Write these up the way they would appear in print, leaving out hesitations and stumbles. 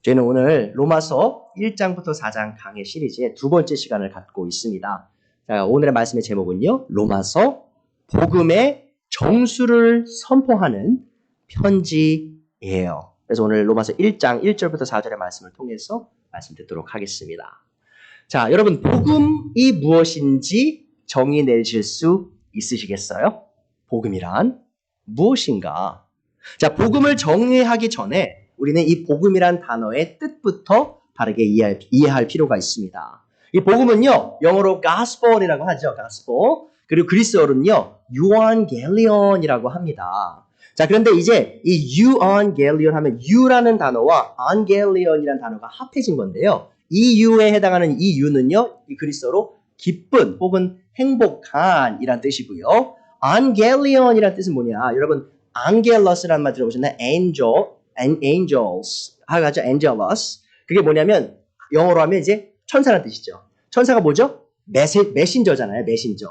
저희는 오늘 로마서 1장부터 4장 강의 시리즈의 두 번째 시간을 갖고 있습니다. 자, 오늘의 말씀의 제목은요. 로마서 복음의 정수를 선포하는 편지예요. 그래서 오늘 로마서 1장 1절부터 4절의 말씀을 통해서 말씀 듣도록 하겠습니다. 자, 여러분 복음이 무엇인지 정의 내실 수 있으시겠어요? 복음이란 무엇인가? 자, 복음을 정의하기 전에 우리는 이 복음이란 단어의 뜻부터 바르게 이해할 필요가 있습니다. 이 복음은요, 영어로 gospel이라고 하죠. gospel. 그리고 그리스어로는요, euangelion이라고 합니다. 자, 그런데 이제 이 euangelion 하면 eu라는 단어와 angelion이라는 단어가 합해진 건데요. 이 eu에 해당하는 이 eu는요, 이 그리스어로 기쁜 혹은 행복한이란 뜻이고요. angelion이란 뜻은 뭐냐? 여러분, angelus라는 말 들어보셨나요? angels 하죠. angelus. 그게 뭐냐면 영어로 하면 이제 천사라는 뜻이죠. 천사가 뭐죠? 메신저잖아요. 메시지.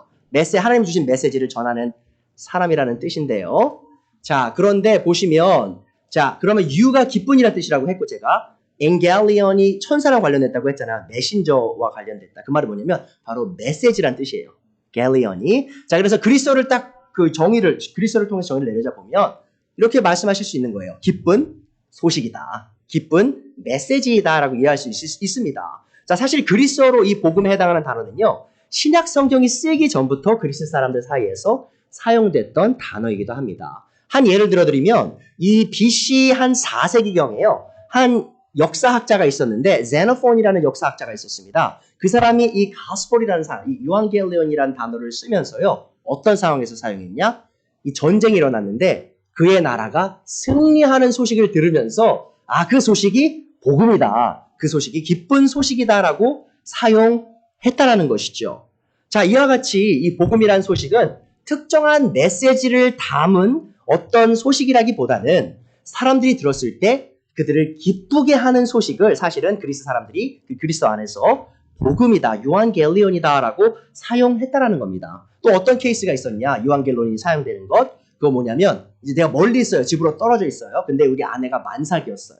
하나님 주신 메시지를 전하는 사람이라는 뜻인데요. 자, 그런데 보시면 자, 그러면 유가 기쁜이라는 뜻이라고 했고 제가 엔겔리온이 천사랑 관련됐다고 했잖아. 메신저와 관련됐다. 그 말은 뭐냐면 바로 메시지란 뜻이에요. 갤리온이. 자, 그래서 그리스어를 딱 그리스어를 통해서 정의를 내려자 보면 이렇게 말씀하실 수 있는 거예요. 기쁜 소식이다. 기쁜 메시지이다라고 이해할 수 있습니다. 자, 사실 그리스어로 이 복음에 해당하는 단어는요. 신약 성경이 쓰기 전부터 그리스 사람들 사이에서 사용됐던 단어이기도 합니다. 한 예를 들어드리면 이 BC 한 4세기경에요. 한 역사학자가 있었는데 제노폰이라는 역사학자가 있었습니다. 그 사람이 이 가스폴이라는 이 유앙겔리온이라는 단어를 쓰면서요. 어떤 상황에서 사용했냐? 이 전쟁이 일어났는데 그의 나라가 승리하는 소식을 들으면서 그 소식이 복음이다. 그 소식이 기쁜 소식이다라고 사용했다라는 것이죠. 자, 이와 같이 이 복음이라는 소식은 특정한 메시지를 담은 어떤 소식이라기보다는 사람들이 들었을 때 그들을 기쁘게 하는 소식을 사실은 그리스 사람들이 그리스 안에서 복음이다, 유앙겔리온이다라고 사용했다라는 겁니다. 또 어떤 케이스가 있었냐? 유앙겔리온이 사용되는 것. 그거 뭐냐면 이제 내가 멀리 있어요. 집으로 떨어져 있어요. 근데 우리 아내가 만삭이었어요.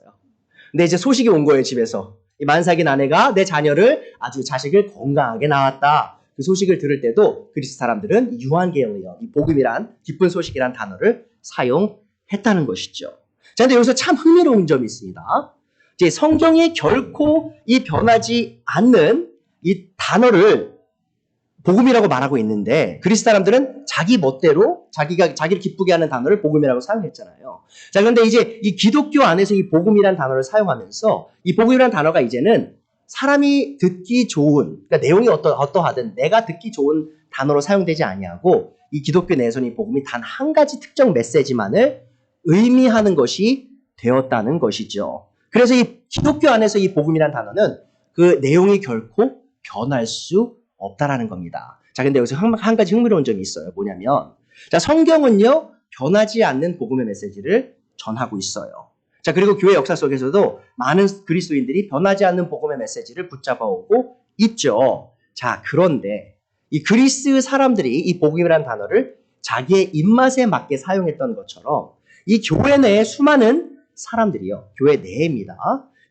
근데 이제 소식이 온 거예요, 집에서. 이 만삭인 아내가 내 자식을 건강하게 낳았다. 그 소식을 들을 때도 그리스 사람들은 유앙겔리온, 이 복음이란 기쁜 소식이란 단어를 사용했다는 것이죠. 자, 근데 여기서 참 흥미로운 점이 있습니다. 이제 성경이 결코 이 변하지 않는 이 단어를 복음이라고 말하고 있는데 그리스 사람들은 자기 멋대로 자기를 기쁘게 하는 단어를 복음이라고 사용했잖아요. 자, 그런데 이제 이 기독교 안에서 이 복음이라는 단어를 사용하면서 이 복음이라는 단어가 이제는 사람이 듣기 좋은, 그러니까 내용이 어떠하든 내가 듣기 좋은 단어로 사용되지 아니하고 이 기독교 내에서는 이 복음이 단 한 가지 특정 메시지만을 의미하는 것이 되었다는 것이죠. 그래서 이 기독교 안에서 이 복음이라는 단어는 그 내용이 결코 변할 수 없다라는 겁니다. 자, 근데 여기서 한 가지 흥미로운 점이 있어요. 뭐냐면, 자, 성경은요, 변하지 않는 복음의 메시지를 전하고 있어요. 자, 그리고 교회 역사 속에서도 많은 그리스도인들이 변하지 않는 복음의 메시지를 붙잡아 오고 있죠. 자, 그런데 이 그리스 사람들이 이 복음이라는 단어를 자기의 입맛에 맞게 사용했던 것처럼 이 교회 내에 수많은 사람들이요, 교회 내입니다.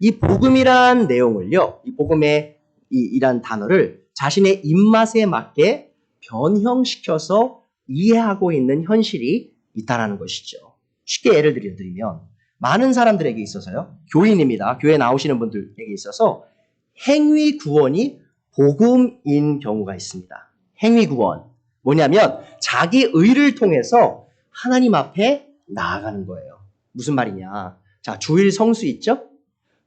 이 복음이란 내용을요, 이 복음의 이란 단어를 자신의 입맛에 맞게 변형시켜서 이해하고 있는 현실이 있다는 것이죠. 쉽게 예를 들면 많은 사람들에게 있어서요. 교인입니다. 교회 나오시는 분들에게 있어서 행위 구원이 복음인 경우가 있습니다. 행위 구원. 뭐냐면 자기 의를 통해서 하나님 앞에 나아가는 거예요. 무슨 말이냐. 자, 주일 성수 있죠?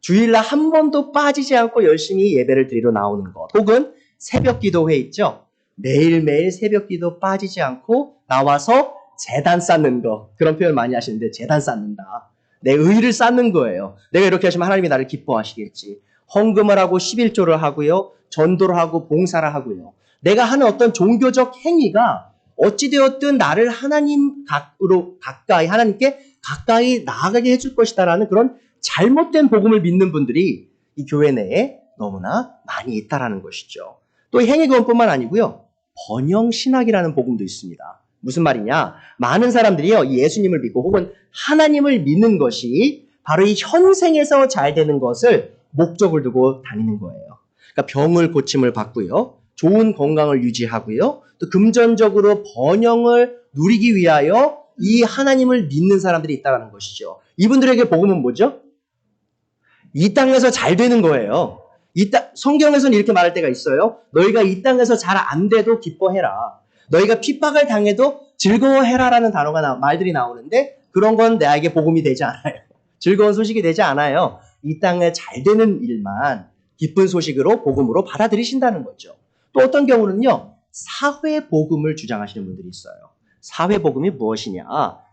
주일날 한 번도 빠지지 않고 열심히 예배를 드리러 나오는 것. 혹은 새벽 기도회 있죠? 매일매일 새벽 기도 빠지지 않고 나와서 제단 쌓는 거. 그런 표현 많이 하시는데 제단 쌓는다. 내 의를 쌓는 거예요. 내가 이렇게 하시면 하나님이 나를 기뻐하시겠지. 헌금을 하고 11조를 하고요. 전도를 하고 봉사를 하고요. 내가 하는 어떤 종교적 행위가 어찌되었든 나를 하나님께 가까이 나아가게 해줄 것이다라는 그런 잘못된 복음을 믿는 분들이 이 교회 내에 너무나 많이 있다라는 것이죠. 또 행위구원뿐만 아니고요. 번영신학이라는 복음도 있습니다. 무슨 말이냐? 많은 사람들이요, 예수님을 믿고 혹은 하나님을 믿는 것이 바로 이 현생에서 잘 되는 것을 목적을 두고 다니는 거예요. 그러니까 병을 고침을 받고요. 좋은 건강을 유지하고요. 또 금전적으로 번영을 누리기 위하여 이 하나님을 믿는 사람들이 있다는 것이죠. 이분들에게 복음은 뭐죠? 이 땅에서 잘 되는 거예요. 성경에서는 이렇게 말할 때가 있어요. 너희가 이 땅에서 잘 안 돼도 기뻐해라. 너희가 핍박을 당해도 즐거워해라라는 말들이 나오는데 그런 건 나에게 복음이 되지 않아요. 즐거운 소식이 되지 않아요. 이 땅에 잘 되는 일만 기쁜 소식으로 복음으로 받아들이신다는 거죠. 또 어떤 경우는요. 사회 복음을 주장하시는 분들이 있어요. 사회 복음이 무엇이냐?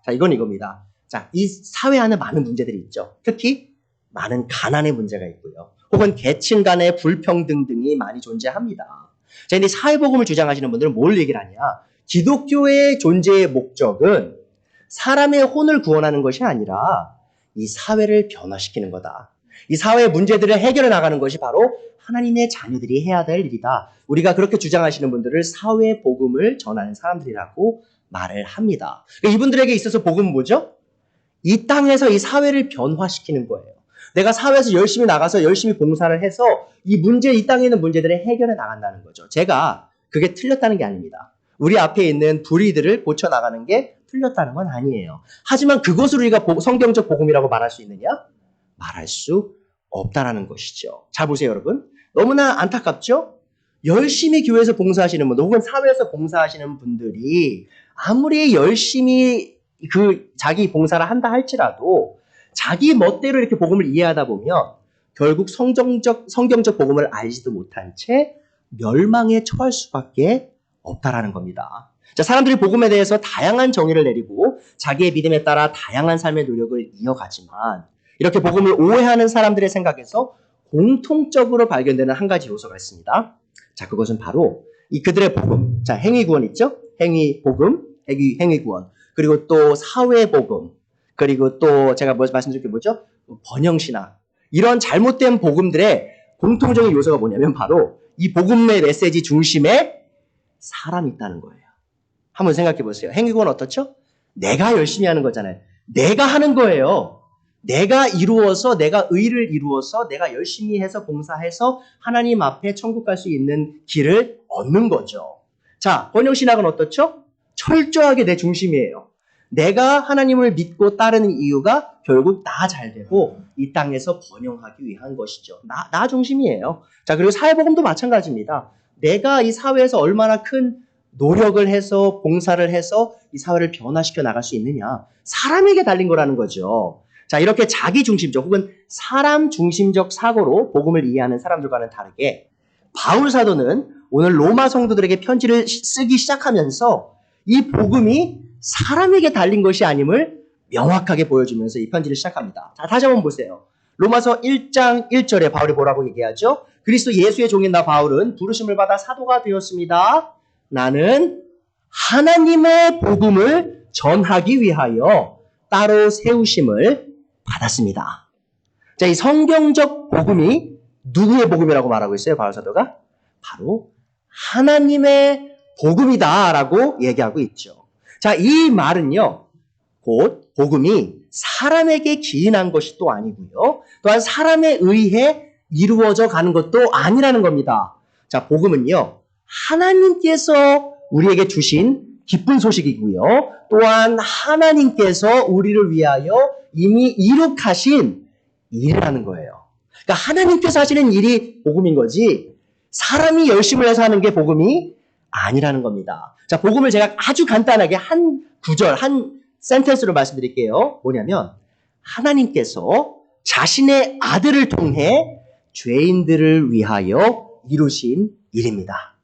자, 이건 이겁니다. 자, 이 사회 안에 많은 문제들이 있죠. 특히 많은 가난의 문제가 있고요. 혹은 계층 간의 불평등 등이 많이 존재합니다. 자, 근데 사회복음을 주장하시는 분들은 뭘 얘기를 하냐? 기독교의 존재의 목적은 사람의 혼을 구원하는 것이 아니라 이 사회를 변화시키는 거다. 이 사회의 문제들을 해결해 나가는 것이 바로 하나님의 자녀들이 해야 될 일이다. 우리가 그렇게 주장하시는 분들을 사회복음을 전하는 사람들이라고 말을 합니다. 그러니까 이분들에게 있어서 복음은 뭐죠? 이 땅에서 이 사회를 변화시키는 거예요. 내가 사회에서 열심히 나가서 열심히 봉사를 해서 이 땅에 있는 문제들을 해결해 나간다는 거죠. 제가 그게 틀렸다는 게 아닙니다. 우리 앞에 있는 불의들을 고쳐나가는 게 틀렸다는 건 아니에요. 하지만 그것을 우리가 성경적 복음이라고 말할 수 있느냐? 말할 수 없다라는 것이죠. 자, 보세요, 여러분. 너무나 안타깝죠? 열심히 교회에서 봉사하시는 분들 혹은 사회에서 봉사하시는 분들이 아무리 열심히 자기 봉사를 한다 할지라도 자기 멋대로 이렇게 복음을 이해하다 보면 결국 성경적 복음을 알지도 못한 채 멸망에 처할 수밖에 없다라는 겁니다. 자, 사람들이 복음에 대해서 다양한 정의를 내리고 자기의 믿음에 따라 다양한 삶의 노력을 이어가지만 이렇게 복음을 오해하는 사람들의 생각에서 공통적으로 발견되는 한 가지 요소가 있습니다. 자, 그것은 바로 그들의 복음. 자, 행위구원 있죠? 행위복음, 행위구원. 그리고 또 사회복음. 그리고 또 제가 말씀드릴 게 뭐죠? 번영신학. 이런 잘못된 복음들의 공통적인 요소가 뭐냐면 바로 이 복음의 메시지 중심에 사람이 있다는 거예요. 한번 생각해 보세요. 행위구원 어떻죠? 내가 열심히 하는 거잖아요. 내가 하는 거예요. 내가 이루어서, 내가 의를 이루어서, 내가 열심히 해서 봉사해서 하나님 앞에 천국 갈 수 있는 길을 얻는 거죠. 자, 번영신학은 어떻죠? 철저하게 내 중심이에요. 내가 하나님을 믿고 따르는 이유가 결국 나 잘 되고 이 땅에서 번영하기 위한 것이죠. 나 중심이에요. 자, 그리고 사회복음도 마찬가지입니다. 내가 이 사회에서 얼마나 큰 노력을 해서 봉사를 해서 이 사회를 변화시켜 나갈 수 있느냐. 사람에게 달린 거라는 거죠. 자, 이렇게 자기 중심적 혹은 사람 중심적 사고로 복음을 이해하는 사람들과는 다르게 바울 사도는 오늘 로마 성도들에게 편지를 쓰기 시작하면서 이 복음이 사람에게 달린 것이 아님을 명확하게 보여주면서 이 편지를 시작합니다. 자, 다시 한번 보세요. 로마서 1장 1절에 바울이 뭐라고 얘기하죠? 그리스도 예수의 종인 나 바울은 부르심을 받아 사도가 되었습니다. 나는 하나님의 복음을 전하기 위하여 따로 세우심을 받았습니다. 자, 이 성경적 복음이 누구의 복음이라고 말하고 있어요? 바울 사도가? 바로 하나님의 복음이다라고 얘기하고 있죠. 자, 이 말은요, 곧 복음이 사람에게 기인한 것이 또 아니고요. 또한 사람에 의해 이루어져 가는 것도 아니라는 겁니다. 자, 복음은요, 하나님께서 우리에게 주신 기쁜 소식이고요. 또한 하나님께서 우리를 위하여 이미 이룩하신 일이라는 거예요. 그러니까 하나님께서 하시는 일이 복음인 거지 사람이 열심을 해서 하는 게 복음이 아니라는 겁니다. 자, 복음을 제가 아주 간단하게 한 구절, 한 센텐스로 말씀드릴게요. 뭐냐면 하나님께서 자신의 아들을 통해 죄인들을 위하여 이루신 일입니다.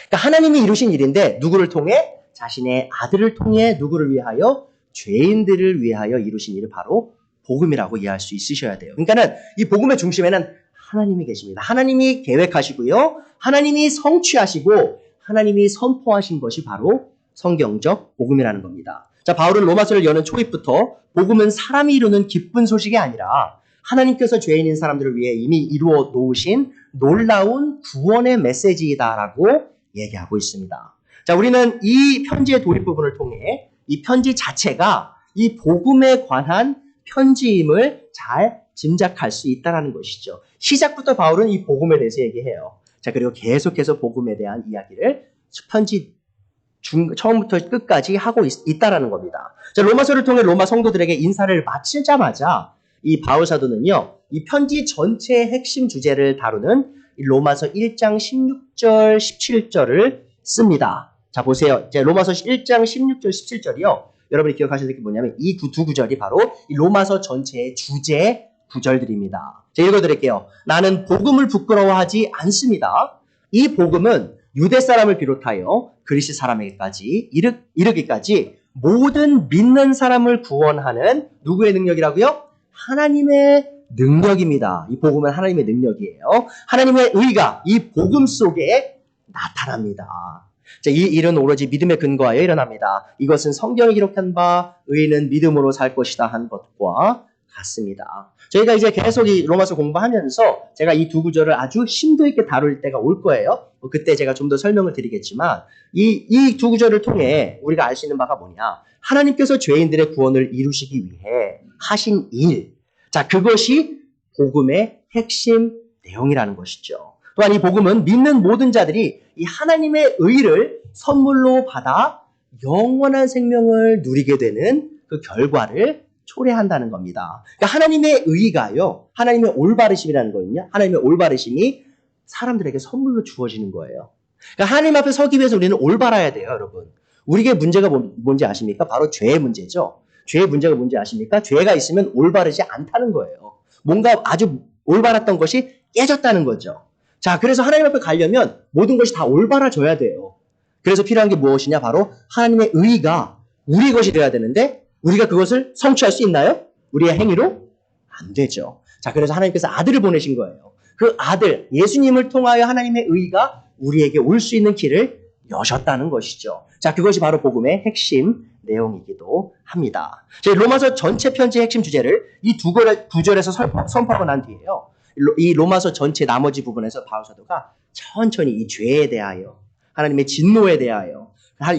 그러니까 하나님이 이루신 일인데 누구를 통해? 자신의 아들을 통해 누구를 위하여? 죄인들을 위하여 이루신 일이 바로 복음이라고 이해할 수 있으셔야 돼요. 그러니까는 이 복음의 중심에는 하나님이 계십니다. 하나님이 계획하시고요. 하나님이 성취하시고 하나님이 선포하신 것이 바로 성경적 복음이라는 겁니다. 자, 바울은 로마서를 여는 초입부터 복음은 사람이 이루는 기쁜 소식이 아니라 하나님께서 죄인인 사람들을 위해 이미 이루어 놓으신 놀라운 구원의 메시지이다라고 얘기하고 있습니다. 자, 우리는 이 편지의 도입 부분을 통해 이 편지 자체가 이 복음에 관한 편지임을 잘 짐작할 수 있다는 것이죠. 시작부터 바울은 이 복음에 대해서 얘기해요. 자, 그리고 계속해서 복음에 대한 이야기를 편지 처음부터 끝까지 하고 있다라는 겁니다. 자, 로마서를 통해 로마 성도들에게 인사를 마치자마자 이 바울 사도는요, 이 편지 전체의 핵심 주제를 다루는 이 로마서 1장 16절, 17절을 씁니다. 자, 보세요. 이제 로마서 1장 16절, 17절이요. 여러분이 기억하셔야 될 게 뭐냐면 이 두 구절이 바로 이 로마서 전체의 주제 구절들입니다. 자, 읽어드릴게요. 나는 복음을 부끄러워하지 않습니다. 이 복음은 유대 사람을 비롯하여 그리스 사람에게까지 이르기까지 모든 믿는 사람을 구원하는 누구의 능력이라고요? 하나님의 능력입니다. 이 복음은 하나님의 능력이에요. 하나님의 의가 이 복음 속에 나타납니다. 자, 이 일은 오로지 믿음에 근거하여 일어납니다. 이것은 성경이 기록한 바 의인은 믿음으로 살 것이다 한 것과 같습니다. 저희가 이제 계속 이 로마서 공부하면서 제가 이 두 구절을 아주 심도 있게 다룰 때가 올 거예요. 그때 제가 좀 더 설명을 드리겠지만 이 두 구절을 통해 우리가 알 수 있는 바가 뭐냐? 하나님께서 죄인들의 구원을 이루시기 위해 하신 일. 자, 그것이 복음의 핵심 내용이라는 것이죠. 또한 이 복음은 믿는 모든 자들이 이 하나님의 의를 선물로 받아 영원한 생명을 누리게 되는 그 결과를 초래한다는 겁니다. 그러니까 하나님의 의가요, 하나님의 올바르심이라는 거는요, 하나님의 올바르심이 사람들에게 선물로 주어지는 거예요. 그러니까 하나님 앞에 서기 위해서 우리는 올바라야 돼요, 여러분. 우리에게 문제가 뭔지 아십니까? 바로 죄의 문제죠. 죄의 문제가 뭔지 아십니까? 죄가 있으면 올바르지 않다는 거예요. 뭔가 아주 올바랐던 것이 깨졌다는 거죠. 자, 그래서 하나님 앞에 가려면 모든 것이 다 올바라져야 돼요. 그래서 필요한 게 무엇이냐? 바로 하나님의 의가 우리 것이 되어야 되는데 우리가 그것을 성취할 수 있나요? 우리의 행위로? 안 되죠. 자, 그래서 하나님께서 아들을 보내신 거예요. 그 아들, 예수님을 통하여 하나님의 의가 우리에게 올 수 있는 길을 여셨다는 것이죠. 자, 그것이 바로 복음의 핵심 내용이기도 합니다. 저희 로마서 전체 편지의 핵심 주제를 이 두 구절에서 선포하고 난 뒤에요. 이 로마서 전체 나머지 부분에서 바울 사도가 천천히 이 죄에 대하여, 하나님의 진노에 대하여,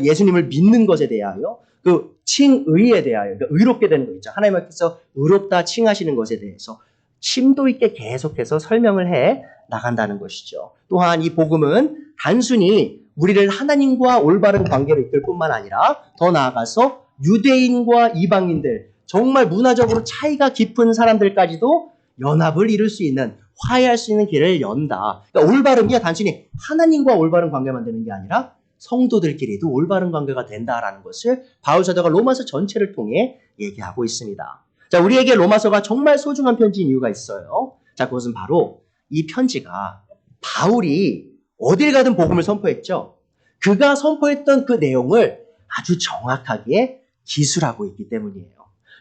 예수님을 믿는 것에 대하여, 그 칭의에 대하여, 그러니까 의롭게 되는 거 있죠. 하나님께서 의롭다 칭하시는 것에 대해서 심도 있게 계속해서 설명을 해 나간다는 것이죠. 또한 이 복음은 단순히 우리를 하나님과 올바른 관계로 이끌 뿐만 아니라 더 나아가서 유대인과 이방인들, 정말 문화적으로 차이가 깊은 사람들까지도 연합을 이룰 수 있는, 화해할 수 있는 길을 연다. 그러니까 올바름이 단순히 하나님과 올바른 관계만 되는 게 아니라 성도들끼리도 올바른 관계가 된다라는 것을 바울 사도가 로마서 전체를 통해 얘기하고 있습니다. 자, 우리에게 로마서가 정말 소중한 편지인 이유가 있어요. 자, 그것은 바로 이 편지가 바울이 어딜 가든 복음을 선포했죠. 그가 선포했던 그 내용을 아주 정확하게 기술하고 있기 때문이에요.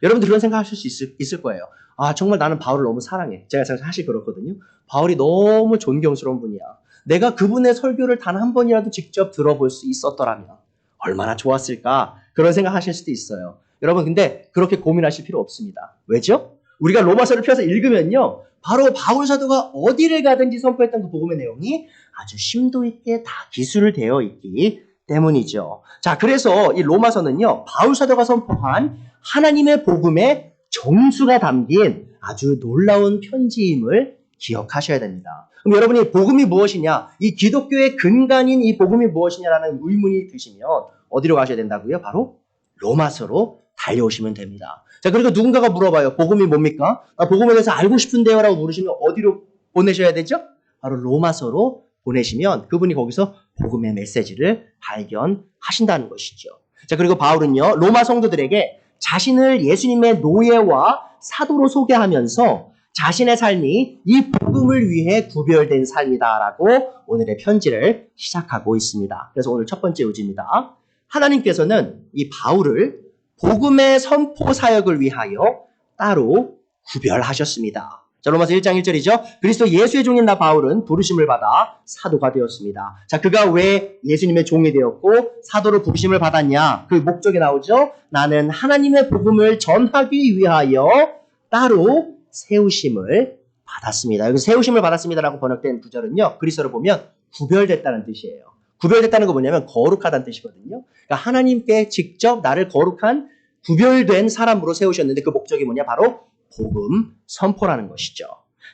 여러분들 그런 생각하실 수 있을 거예요. 아, 정말 나는 바울을 너무 사랑해. 제가 사실 그렇거든요. 바울이 너무 존경스러운 분이야. 내가 그분의 설교를 단 한 번이라도 직접 들어볼 수 있었더라면 얼마나 좋았을까? 그런 생각하실 수도 있어요. 여러분, 근데 그렇게 고민하실 필요 없습니다. 왜죠? 우리가 로마서를 펴서 읽으면요, 바로 바울 사도가 어디를 가든지 선포했던 그 복음의 내용이 아주 심도 있게 다 기술을 되어 있기 때문이죠. 자, 그래서 이 로마서는요, 바울 사도가 선포한 하나님의 복음의 정수가 담긴 아주 놀라운 편지임을 기억하셔야 됩니다. 그럼 여러분이 복음이 무엇이냐, 이 기독교의 근간인 이 복음이 무엇이냐라는 의문이 드시면 어디로 가셔야 된다고요? 바로 로마서로 달려오시면 됩니다. 자, 그리고 누군가가 물어봐요. 복음이 뭡니까? 나 복음에 대해서 알고 싶은데요 라고 물으시면 어디로 보내셔야 되죠? 바로 로마서로 보내시면 그분이 거기서 복음의 메시지를 발견하신다는 것이죠. 자, 그리고 바울은요, 로마 성도들에게 자신을 예수님의 노예와 사도로 소개하면서 자신의 삶이 이 복음을 위해 구별된 삶이다라고 오늘의 편지를 시작하고 있습니다. 그래서 오늘 첫 번째 요지입니다. 하나님께서는 이 바울을 복음의 선포 사역을 위하여 따로 구별하셨습니다. 자, 로마서 1장 1절이죠. 그리스도 예수의 종인 나 바울은 부르심을 받아 사도가 되었습니다. 자, 그가 왜 예수님의 종이 되었고 사도로 부르심을 받았냐? 그 목적이 나오죠. 나는 하나님의 복음을 전하기 위하여 따로 세우심을 받았습니다. 여기 세우심을 받았습니다라고 번역된 구절은요, 그리스어로 보면 구별됐다는 뜻이에요. 구별됐다는 거 뭐냐면 거룩하다는 뜻이거든요. 그러니까 하나님께 직접 나를 거룩한 구별된 사람으로 세우셨는데 그 목적이 뭐냐? 바로 복음 선포라는 것이죠.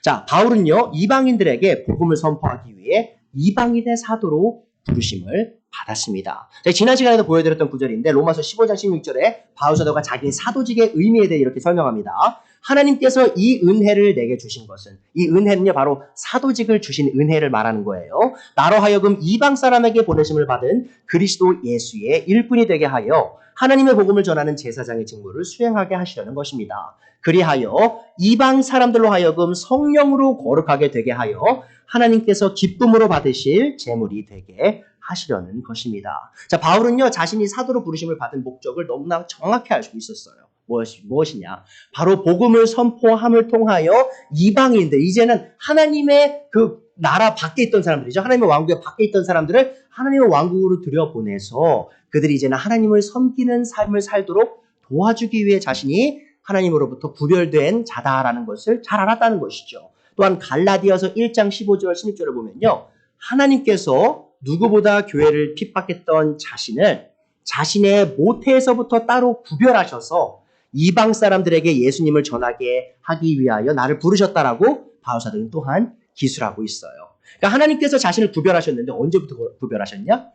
자, 바울은요, 이방인들에게 복음을 선포하기 위해 이방인의 사도로 부르심을 받았습니다. 제가 지난 시간에도 보여드렸던 구절인데 로마서 15장 16절에 바울 사도가 자기의 사도직의 의미에 대해 이렇게 설명합니다. 하나님께서 이 은혜를 내게 주신 것은, 이 은혜는요 바로 사도직을 주신 은혜를 말하는 거예요. 나로 하여금 이방 사람에게 보내심을 받은 그리스도 예수의 일꾼이 되게 하여 하나님의 복음을 전하는 제사장의 직무를 수행하게 하시려는 것입니다. 그리하여 이방 사람들로 하여금 성령으로 거룩하게 되게 하여 하나님께서 기쁨으로 받으실 제물이 되게 하시려는 것입니다. 자, 바울은요 자신이 사도로 부르심을 받은 목적을 너무나 정확히 알고 있었어요. 무엇이냐? 바로 복음을 선포함을 통하여 이방인들, 이제는 하나님의 그 나라 밖에 있던 사람들이죠. 하나님의 왕국에 밖에 있던 사람들을 하나님의 왕국으로 들여보내서 그들이 이제는 하나님을 섬기는 삶을 살도록 도와주기 위해 자신이 하나님으로부터 구별된 자다라는 것을 잘 알았다는 것이죠. 또한 갈라디아서 1장 15절 16절을 보면요. 하나님께서 누구보다 교회를 핍박했던 자신을 자신의 모태에서부터 따로 구별하셔서 이방 사람들에게 예수님을 전하게 하기 위하여 나를 부르셨다라고 바울사도는 또한 기술하고 있어요. 그러니까 하나님께서 자신을 구별하셨는데 언제부터 구별하셨냐?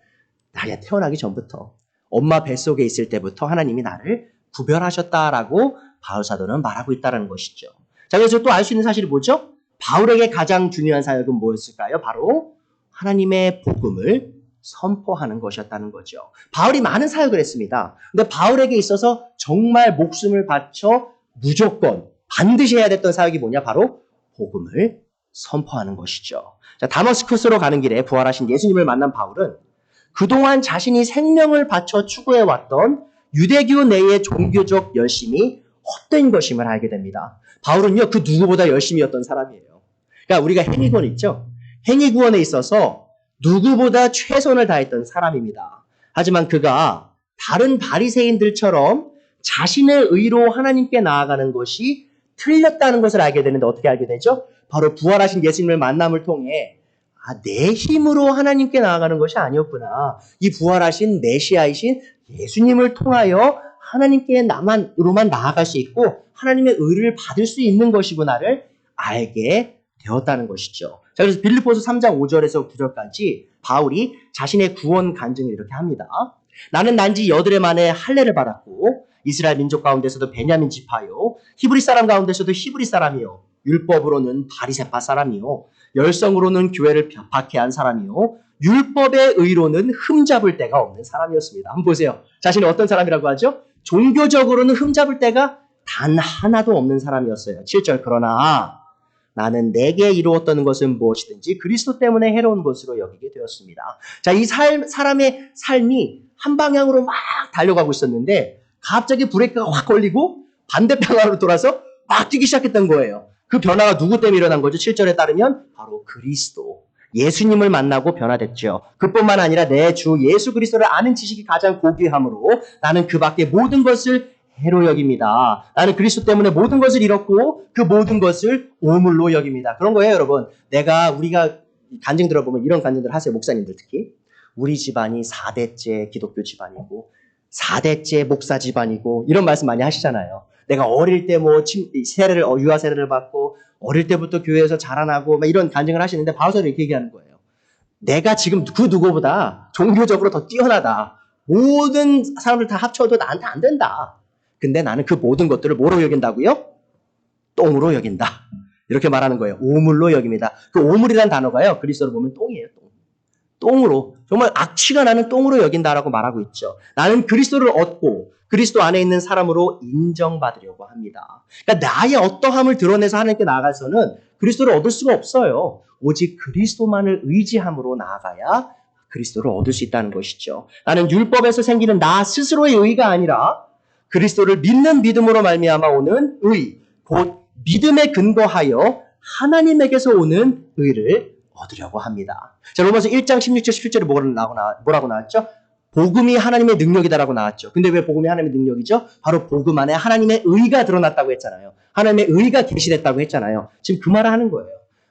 나가 태어나기 전부터 엄마 뱃속에 있을 때부터 하나님이 나를 구별하셨다라고 바울사도는 말하고 있다는 것이죠. 자, 그래서 또 알 수 있는 사실이 뭐죠? 바울에게 가장 중요한 사역은 뭐였을까요? 바로 하나님의 복음을 선포하는 것이었다는 거죠. 바울이 많은 사역을 했습니다. 근데 바울에게 있어서 정말 목숨을 바쳐 무조건 반드시 해야 됐던 사역이 뭐냐? 바로 복음을 선포하는 것이죠. 자, 다마스쿠스로 가는 길에 부활하신 예수님을 만난 바울은 그동안 자신이 생명을 바쳐 추구해왔던 유대교 내의 종교적 열심이 헛된 것임을 알게 됩니다. 바울은요, 그 누구보다 열심이었던 사람이에요. 그러니까 우리가 행위구원 있죠? 행위구원에 있어서 누구보다 최선을 다했던 사람입니다. 하지만 그가 다른 바리새인들처럼 자신의 의로 하나님께 나아가는 것이 틀렸다는 것을 알게 되는데 어떻게 알게 되죠? 바로 부활하신 예수님을 만남을 통해 내 힘으로 하나님께 나아가는 것이 아니었구나. 이 부활하신 메시아이신 예수님을 통하여 하나님께 나만으로만 나아갈 수 있고 하나님의 의를 받을 수 있는 것이구나를 알게 되었다는 것이죠. 자, 그래서 빌립보서 3장 5절에서 9절까지 바울이 자신의 구원 간증을 이렇게 합니다. 나는 난지 8해 만에 할례를 받았고 이스라엘 민족 가운데서도 베냐민 지파요 히브리 사람 가운데서도 히브리 사람이요 율법으로는 바리새파 사람이요 열성으로는 교회를 박해한 사람이요 율법의 의로는 흠잡을 데가 없는 사람이었습니다. 한번 보세요. 자신이 어떤 사람이라고 하죠? 종교적으로는 흠잡을 데가 단 하나도 없는 사람이었어요. 7절 그러나 나는 내게 이루었던 것은 무엇이든지 그리스도 때문에 해로운 것으로 여기게 되었습니다. 자, 이 사람의 삶이 한 방향으로 막 달려가고 있었는데 갑자기 브레이크가 확 걸리고 반대 방향으로 돌아서 막 뛰기 시작했던 거예요. 그 변화가 누구 때문에 일어난 거죠? 7절에 따르면 바로 그리스도. 예수님을 만나고 변화됐죠. 그뿐만 아니라 내 주 예수 그리스도를 아는 지식이 가장 고귀함으로 나는 그 밖에 모든 것을 해로 여깁니다. 나는 그리스도 때문에 모든 것을 잃었고 그 모든 것을 오물로 여깁니다. 그런 거예요, 여러분. 우리가 간증 들어보면 이런 간증들 하세요, 목사님들 특히. 우리 집안이 4대째 기독교 집안이고 4대째 목사 집안이고 이런 말씀 많이 하시잖아요. 내가 어릴 때 유아 세례를 받고 어릴 때부터 교회에서 자라나고 막 이런 간증을 하시는데 바울사도 이렇게 얘기하는 거예요. 내가 지금 그 누구보다 종교적으로 더 뛰어나다. 모든 사람들 다 합쳐도 나한테 안 된다. 근데 나는 그 모든 것들을 뭐로 여긴다고요? 똥으로 여긴다. 이렇게 말하는 거예요. 오물로 여깁니다. 그 오물이라는 단어가요. 그리스도로 보면 똥이에요. 똥으로. 정말 악취가 나는 똥으로 여긴다라고 말하고 있죠. 나는 그리스도를 얻고 그리스도 안에 있는 사람으로 인정받으려고 합니다. 그러니까 나의 어떠함을 드러내서 하나님께 나아가서는 그리스도를 얻을 수가 없어요. 오직 그리스도만을 의지함으로 나아가야 그리스도를 얻을 수 있다는 것이죠. 나는 율법에서 생기는 나 스스로의 의가 아니라 그리스도를 믿는 믿음으로 말미암아 오는 의, 곧 믿음에 근거하여 하나님에게서 오는 의를 얻으려고 합니다. 자, 로마서 1장 16절 17절에 뭐라고 나왔죠? 복음이 하나님의 능력이다라고 나왔죠. 근데 왜 복음이 하나님의 능력이죠? 바로 복음 안에 하나님의 의가 드러났다고 했잖아요. 하나님의 의가 계시됐다고 했잖아요. 지금 그 말을 하는 거예요.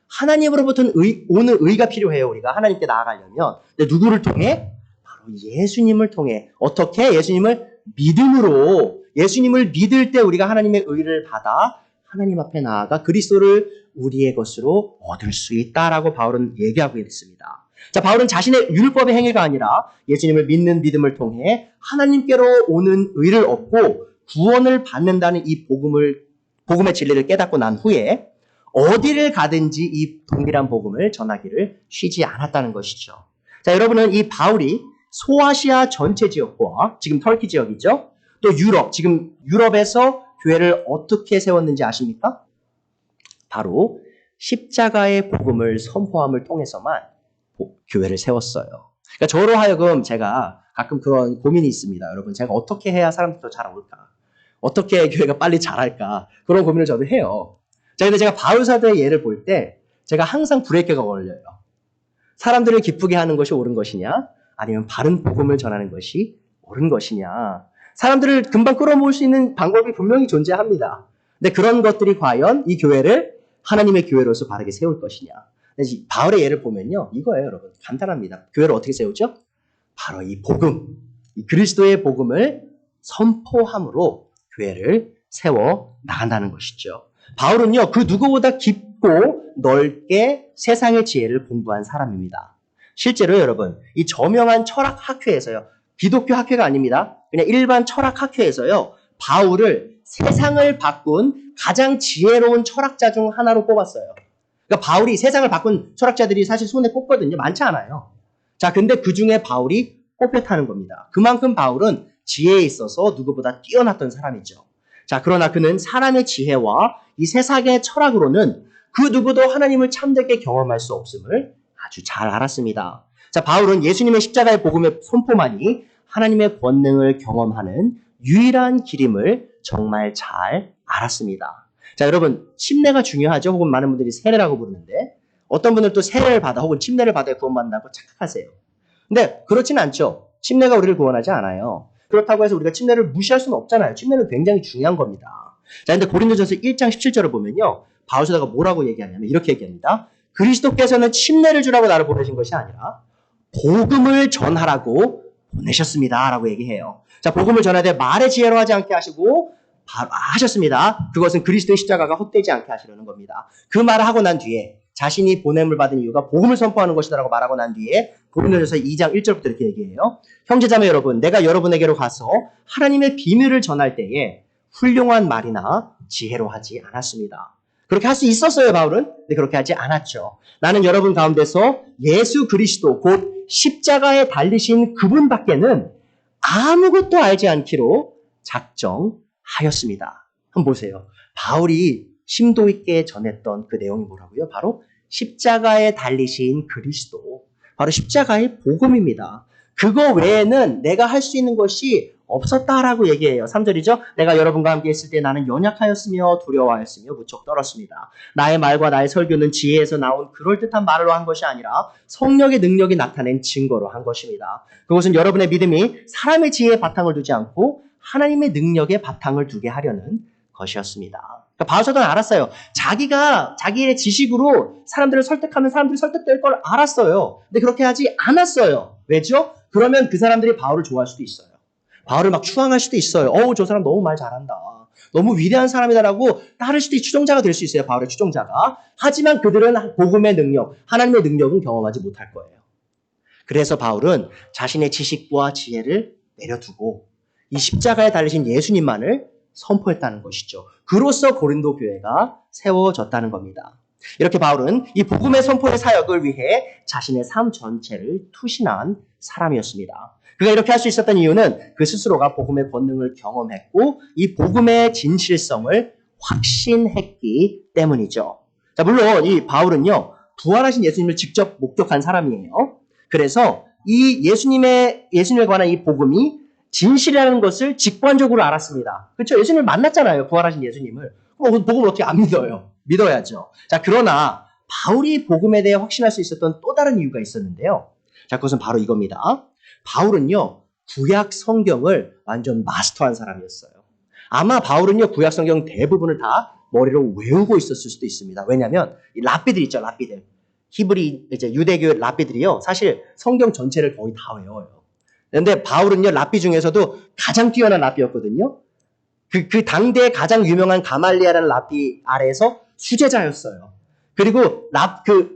하나님으로부터 오는 의가 필요해요. 우리가 하나님께 나아가려면. 근데 누구를 통해? 바로 예수님을 통해. 어떻게? 예수님을 믿음으로, 예수님을 믿을 때 우리가 하나님의 의를 받아 하나님 앞에 나아가 그리스도를 우리의 것으로 얻을 수 있다라고 바울은 얘기하고 있습니다. 자, 바울은 자신의 율법의 행위가 아니라 예수님을 믿는 믿음을 통해 하나님께로 오는 의를 얻고 구원을 받는다는 이 복음의 진리를 깨닫고 난 후에 어디를 가든지 이 동일한 복음을 전하기를 쉬지 않았다는 것이죠. 자, 여러분은 이 바울이 소아시아 전체 지역과 지금 터키 지역이죠. 또 유럽, 지금 유럽에서 교회를 어떻게 세웠는지 아십니까? 바로 십자가의 복음을 선포함을 통해서만 교회를 세웠어요. 그러니까 저로 하여금 제가 가끔 그런 고민이 있습니다. 여러분, 제가 어떻게 해야 사람들이 더 잘 올까? 어떻게 교회가 빨리 자랄까? 그런 고민을 저도 해요. 자, 근데 제가 바울 사도의 예를 볼 때 제가 항상 브레이크가 걸려요. 사람들을 기쁘게 하는 것이 옳은 것이냐? 아니면 바른 복음을 전하는 것이 옳은 것이냐? 사람들을 금방 끌어모을 수 있는 방법이 분명히 존재합니다. 근데 그런 것들이 과연 이 교회를 하나님의 교회로서 바르게 세울 것이냐? 바울의 예를 보면요. 이거예요, 여러분. 간단합니다. 교회를 어떻게 세우죠? 바로 이 복음, 이 그리스도의 복음을 선포함으로 교회를 세워 나간다는 것이죠. 바울은요, 그 누구보다 깊고 넓게 세상의 지혜를 공부한 사람입니다. 실제로 여러분, 이 저명한 철학 학회에서요, 기독교 학회가 아닙니다. 그냥 일반 철학 학회에서요, 바울을 세상을 바꾼 가장 지혜로운 철학자 중 하나로 뽑았어요. 그러니까 바울이 세상을 바꾼 철학자들이 사실 손에 꼽거든요. 많지 않아요. 자, 근데 그 중에 바울이 뽑혔다는 겁니다. 그만큼 바울은 지혜에 있어서 누구보다 뛰어났던 사람이죠. 자, 그러나 그는 사람의 지혜와 이 세상의 철학으로는 그 누구도 하나님을 참되게 경험할 수 없음을 아주 잘 알았습니다. 자, 바울은 예수님의 십자가의 복음의 선포만이 하나님의 권능을 경험하는 유일한 길임을 정말 잘 알았습니다. 자, 여러분, 침례가 중요하죠? 혹은 많은 분들이 세례라고 부르는데 어떤 분들은 또 세례를 받아 혹은 침례를 받아야 구원받는다고 착각하세요. 근데 그렇진 않죠. 침례가 우리를 구원하지 않아요. 그렇다고 해서 우리가 침례를 무시할 수는 없잖아요. 침례는 굉장히 중요한 겁니다. 자, 근데 고린도전서 1장 17절을 보면요. 바울 사도가 뭐라고 얘기하냐면 이렇게 얘기합니다. 그리스도께서는 침례를 주라고 나를 보내신 것이 아니라 복음을 전하라고 보내셨습니다. 라고 얘기해요. 자, 복음을 전하되 말의 지혜로 하지 않게 하시고 바로 하셨습니다. 그것은 그리스도의 십자가가 헛되지 않게 하시려는 겁니다. 그 말을 하고 난 뒤에 자신이 보냄을 받은 이유가 복음을 선포하는 것이다라고 말하고 난 뒤에 고린도전서 2장 1절부터 이렇게 얘기해요. 형제자매 여러분, 내가 여러분에게로 가서 하나님의 비밀을 전할 때에 훌륭한 말이나 지혜로 하지 않았습니다. 그렇게 할 수 있었어요, 바울은. 근데 그렇게 하지 않았죠. 나는 여러분 가운데서 예수 그리스도 곧 십자가에 달리신 그분밖에는 아무것도 알지 않기로 작정하였습니다. 한번 보세요. 바울이 심도 있게 전했던 그 내용이 뭐라고요? 바로 십자가에 달리신 그리스도, 바로 십자가의 복음입니다. 그거 외에는 내가 할 수 있는 것이 없었다라고 얘기해요. 3절이죠. 내가 여러분과 함께 있을 때 나는 연약하였으며 두려워하였으며 무척 떨었습니다. 나의 말과 나의 설교는 지혜에서 나온 그럴듯한 말로 한 것이 아니라 성령의 능력이 나타낸 증거로 한 것입니다. 그것은 여러분의 믿음이 사람의 지혜에 바탕을 두지 않고 하나님의 능력에 바탕을 두게 하려는 것이었습니다. 그러니까 바울 사도는 알았어요. 자기가 자기의 지식으로 사람들을 설득하면 사람들이 설득될 걸 알았어요. 근데 그렇게 하지 않았어요. 왜죠? 그러면 그 사람들이 바울을 좋아할 수도 있어요. 바울을 막 추앙할 수도 있어요. 저 사람 너무 말 잘한다. 너무 위대한 사람이다라고 따를 수도 있고 추종자가 될 수 있어요. 바울의 추종자가. 하지만 그들은 복음의 능력, 하나님의 능력은 경험하지 못할 거예요. 그래서 바울은 자신의 지식과 지혜를 내려두고 이 십자가에 달리신 예수님만을 선포했다는 것이죠. 그로써 고린도 교회가 세워졌다는 겁니다. 이렇게 바울은 이 복음의 선포의 사역을 위해 자신의 삶 전체를 투신한 사람이었습니다. 그가 이렇게 할 수 있었던 이유는 그 스스로가 복음의 권능을 경험했고 이 복음의 진실성을 확신했기 때문이죠. 자, 물론 이 바울은요, 부활하신 예수님을 직접 목격한 사람이에요. 그래서 이 예수님에 관한 이 복음이 진실이라는 것을 직관적으로 알았습니다. 그렇죠? 예수님을 만났잖아요. 부활하신 예수님을. 그럼 복음을 어떻게 안 믿어요? 믿어야죠. 자, 그러나 바울이 복음에 대해 확신할 수 있었던 또 다른 이유가 있었는데요. 자, 그것은 바로 이겁니다. 바울은요, 구약 성경을 완전 마스터한 사람이었어요. 아마 바울은요, 구약 성경 대부분을 다 머리로 외우고 있었을 수도 있습니다. 왜냐하면 이 랍비들 있죠, 랍비들. 히브리 이제 유대교 랍비들이요, 사실 성경 전체를 거의 다 외워요. 그런데 바울은요, 랍비 중에서도 가장 뛰어난 랍비였거든요. 그 당대에 가장 유명한 가말리엘이라는 랍비 아래에서 수제자였어요. 그리고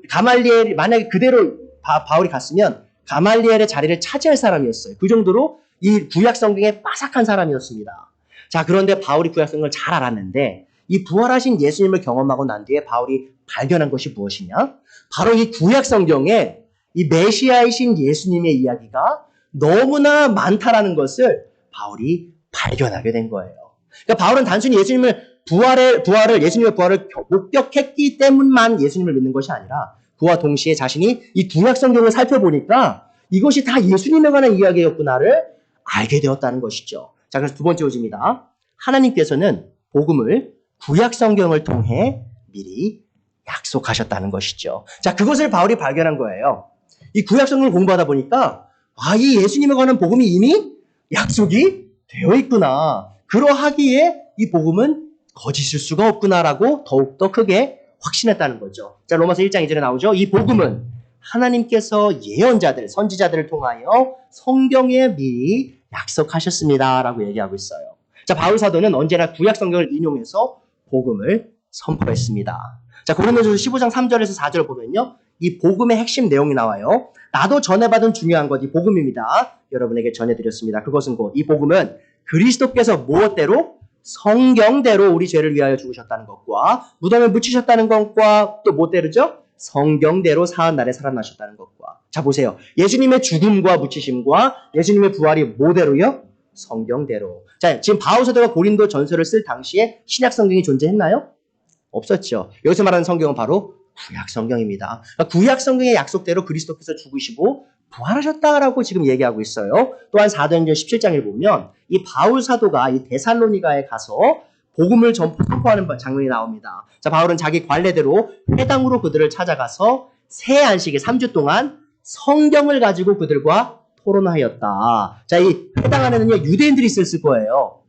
가말리엘이 만약에 그대로 바울이 갔으면 가말리엘의 자리를 차지할 사람이었어요. 그 정도로 이 구약 성경에 빠삭한 사람이었습니다. 자, 그런데 바울이 구약 성경을 잘 알았는데 이 부활하신 예수님을 경험하고 난 뒤에 바울이 발견한 것이 무엇이냐? 바로 이 구약 성경에 이 메시아이신 예수님의 이야기가 너무나 많다라는 것을 바울이 발견하게 된 거예요. 그러니까 바울은 단순히 예수님의 부활을 목격했기 때문만 예수님을 믿는 것이 아니라 그와 동시에 자신이 이 구약 성경을 살펴보니까 이것이 다 예수님에 관한 이야기였구나를 알게 되었다는 것이죠. 자, 그래서 두 번째 오집니다. 하나님께서는 복음을 구약 성경을 통해 미리 약속하셨다는 것이죠. 자, 그것을 바울이 발견한 거예요. 이 구약 성경을 공부하다 보니까 이 예수님에 관한 복음이 이미 약속이 되어 있구나. 그러하기에 이 복음은 거짓일 수가 없구나라고 더욱더 크게 확신했다는 거죠. 자, 로마서 1장 2절에 나오죠. 이 복음은 하나님께서 예언자들, 선지자들을 통하여 성경에 미리 약속하셨습니다라고 얘기하고 있어요. 자, 바울 사도는 언제나 구약 성경을 인용해서 복음을 선포했습니다. 자, 고린도전서 15장 3절에서 4절 보면요. 이 복음의 핵심 내용이 나와요. 나도 전해받은 중요한 것, 이 복음입니다. 여러분에게 전해드렸습니다. 그것은 곧 이 복음은 그리스도께서 무엇대로? 성경대로 우리 죄를 위하여 죽으셨다는 것과 무덤에 묻히셨다는 것과 또 무엇대로죠? 성경대로 사흘 날에 살아나셨다는 것과. 자, 보세요. 예수님의 죽음과 묻히심과 예수님의 부활이 뭐대로요? 성경대로. 자, 지금 바울 사도가 고린도 전서를 쓸 당시에 신약 성경이 존재했나요? 없었죠. 여기서 말하는 성경은 바로 구약 성경입니다. 그러니까 구약 성경의 약속대로 그리스도께서 죽으시고 부활하셨다라고 지금 얘기하고 있어요. 또한 사도행전 17장을 보면 이 바울 사도가 이 데살로니가에 가서 복음을 선포하는 장면이 나옵니다. 자, 바울은 자기 관례대로 회당으로 그들을 찾아가서 새 안식일 3주 동안 성경을 가지고 그들과 토론하였다. 자, 이 회당 안에는요, 유대인들이 있었을 거예요.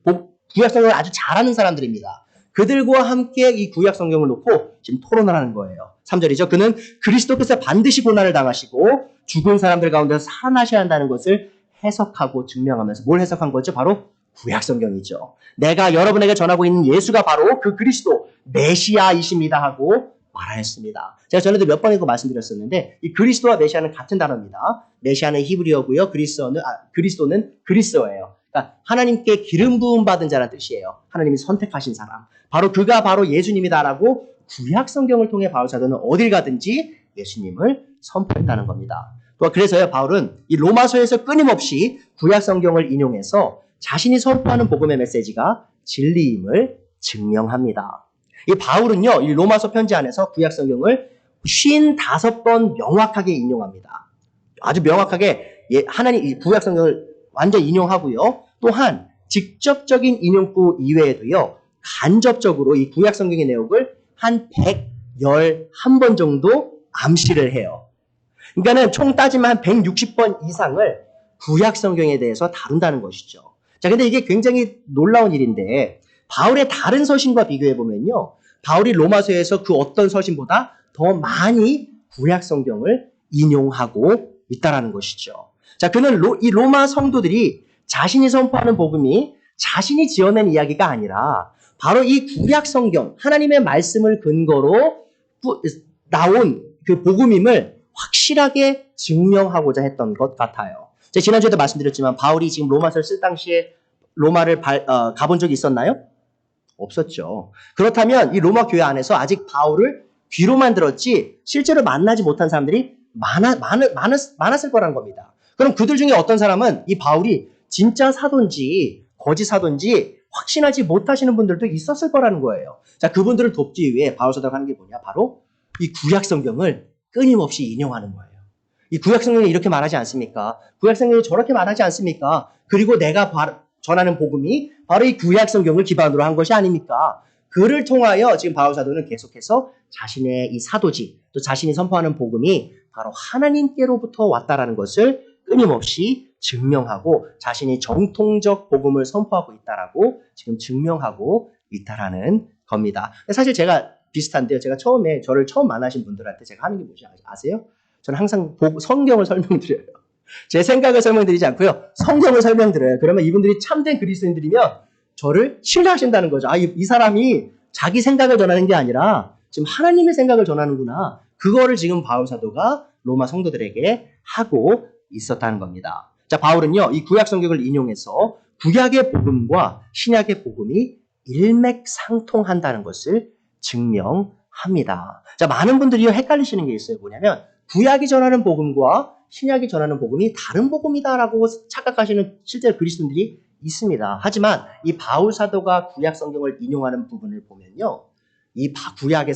구약 성경을 아주 잘하는 사람들입니다. 그들과 함께 이 구약 성경을 놓고 지금 토론을 하는 거예요. 3절이죠. 그는 그리스도께서 반드시 고난을 당하시고 죽은 사람들 가운데서 살아나셔야 한다는 것을 해석하고 증명하면서 뭘 해석한 거죠? 바로 구약 성경이죠. 내가 여러분에게 전하고 있는 예수가 바로 그 그리스도 메시아이십니다 하고 말하였습니다. 제가 전에도 몇 번이고 말씀드렸었는데 이 그리스도와 메시아는 같은 단어입니다. 메시아는 히브리어고요. 그리스도는 그리스어예요. 그러니까 하나님께 기름 부음 받은 자라는 뜻이에요. 하나님이 선택하신 사람. 바로 그가 바로 예수님이다라고 구약 성경을 통해 바울 사도는 어딜 가든지 예수님을 선포했다는 겁니다. 또 그래서요, 바울은 이 로마서에서 끊임없이 구약 성경을 인용해서 자신이 선포하는 복음의 메시지가 진리임을 증명합니다. 이 바울은요, 이 로마서 편지 안에서 구약 성경을 55번 명확하게 인용합니다. 아주 명확하게 하나님 이 구약 성경을 완전 인용하고요. 또한 직접적인 인용구 이외에도요, 간접적으로 이 구약 성경의 내용을 한 111번 정도 암시를 해요. 그러니까는 총 따지면 한 160번 이상을 구약 성경에 대해서 다룬다는 것이죠. 자, 근데 이게 굉장히 놀라운 일인데 바울의 다른 서신과 비교해 보면요, 바울이 로마서에서 그 어떤 서신보다 더 많이 구약 성경을 인용하고 있다라는 것이죠. 자, 그는 이 로마 성도들이 자신이 선포하는 복음이 자신이 지어낸 이야기가 아니라 바로 이 구약 성경, 하나님의 말씀을 근거로 나온 그 복음임을 확실하게 증명하고자 했던 것 같아요. 제가 지난주에도 말씀드렸지만 바울이 지금 로마서를 쓸 당시에 로마를 가본 적이 있었나요? 없었죠. 그렇다면 이 로마 교회 안에서 아직 바울을 귀로만 들었지 실제로 만나지 못한 사람들이 많았을 거라는 겁니다. 그럼 그들 중에 어떤 사람은 이 바울이 진짜 사도인지 거짓 사도인지 확신하지 못하시는 분들도 있었을 거라는 거예요. 자, 그분들을 돕기 위해 바울 사도가 하는 게 뭐냐? 바로 이 구약 성경을 끊임없이 인용하는 거예요. 이 구약 성경이 이렇게 말하지 않습니까? 구약 성경이 저렇게 말하지 않습니까? 그리고 내가 전하는 복음이 바로 이 구약 성경을 기반으로 한 것이 아닙니까? 그를 통하여 지금 바울 사도는 계속해서 자신의 이 사도지, 또 자신이 선포하는 복음이 바로 하나님께로부터 왔다라는 것을 끊임없이 증명하고 자신이 정통적 복음을 선포하고 있다라고 지금 증명하고 있다라는 겁니다. 사실 제가 비슷한데요. 제가 저를 처음 만나신 분들한테 제가 하는 게 뭐지 아세요? 저는 항상 성경을 설명드려요. 제 생각을 설명드리지 않고요. 성경을 설명드려요. 그러면 이분들이 참된 그리스도인들이면 저를 신뢰하신다는 거죠. 이 사람이 자기 생각을 전하는 게 아니라 지금 하나님의 생각을 전하는구나. 그거를 지금 바울 사도가 로마 성도들에게 하고 있었다는 겁니다. 자, 바울은요, 이 구약 성경을 인용해서 구약의 복음과 신약의 복음이 일맥상통한다는 것을 증명합니다. 자, 많은 분들이 헷갈리시는 게 있어요. 뭐냐면 구약이 전하는 복음과 신약이 전하는 복음이 다른 복음이다라고 착각하시는 실제로 그리스도인들이 있습니다. 하지만 이 바울 사도가 구약 성경을 인용하는 부분을 보면요, 이 구약의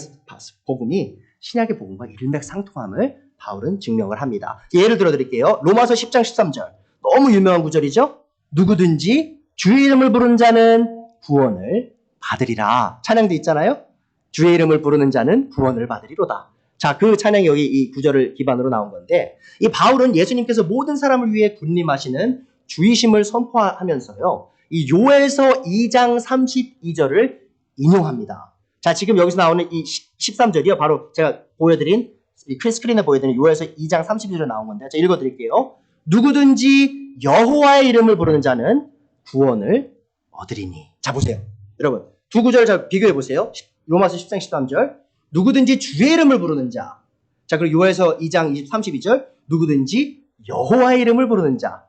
복음이 신약의 복음과 일맥상통함을 바울은 증명을 합니다. 예를 들어 드릴게요. 로마서 10장 13절. 너무 유명한 구절이죠. 누구든지 주의 이름을 부르는 자는 구원을 받으리라. 찬양도 있잖아요. 주의 이름을 부르는 자는 구원을 받으리로다. 자, 그 찬양이 여기 이 구절을 기반으로 나온 건데, 이 바울은 예수님께서 모든 사람을 위해 군림하시는 주이심을 선포하면서요, 이 요엘서 2장 32절을 인용합니다. 자, 지금 여기서 나오는 이 13절이요. 바로 제가 보여드린, 스크린에 보여드린 요엘서 2장 32절에 나온 건데, 제가 읽어드릴게요. 누구든지 여호와의 이름을 부르는 자는 구원을 얻으리니. 자, 보세요. 여러분, 두 구절 잘 비교해 보세요. 로마서 10장 13절. 누구든지 주의 이름을 부르는 자. 자, 그리고 요엘서 2장 32절. 누구든지 여호와의 이름을 부르는 자.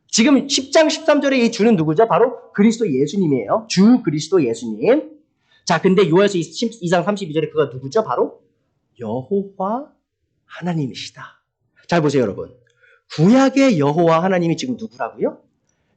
지금 10장 13절에 이 주는 누구죠? 바로 그리스도 예수님이에요. 주 그리스도 예수님. 자, 근데 요엘서 2장 32절에 그가 누구죠? 바로 여호와 하나님이시다. 잘 보세요, 여러분. 구약의 여호와 하나님이 지금 누구라고요?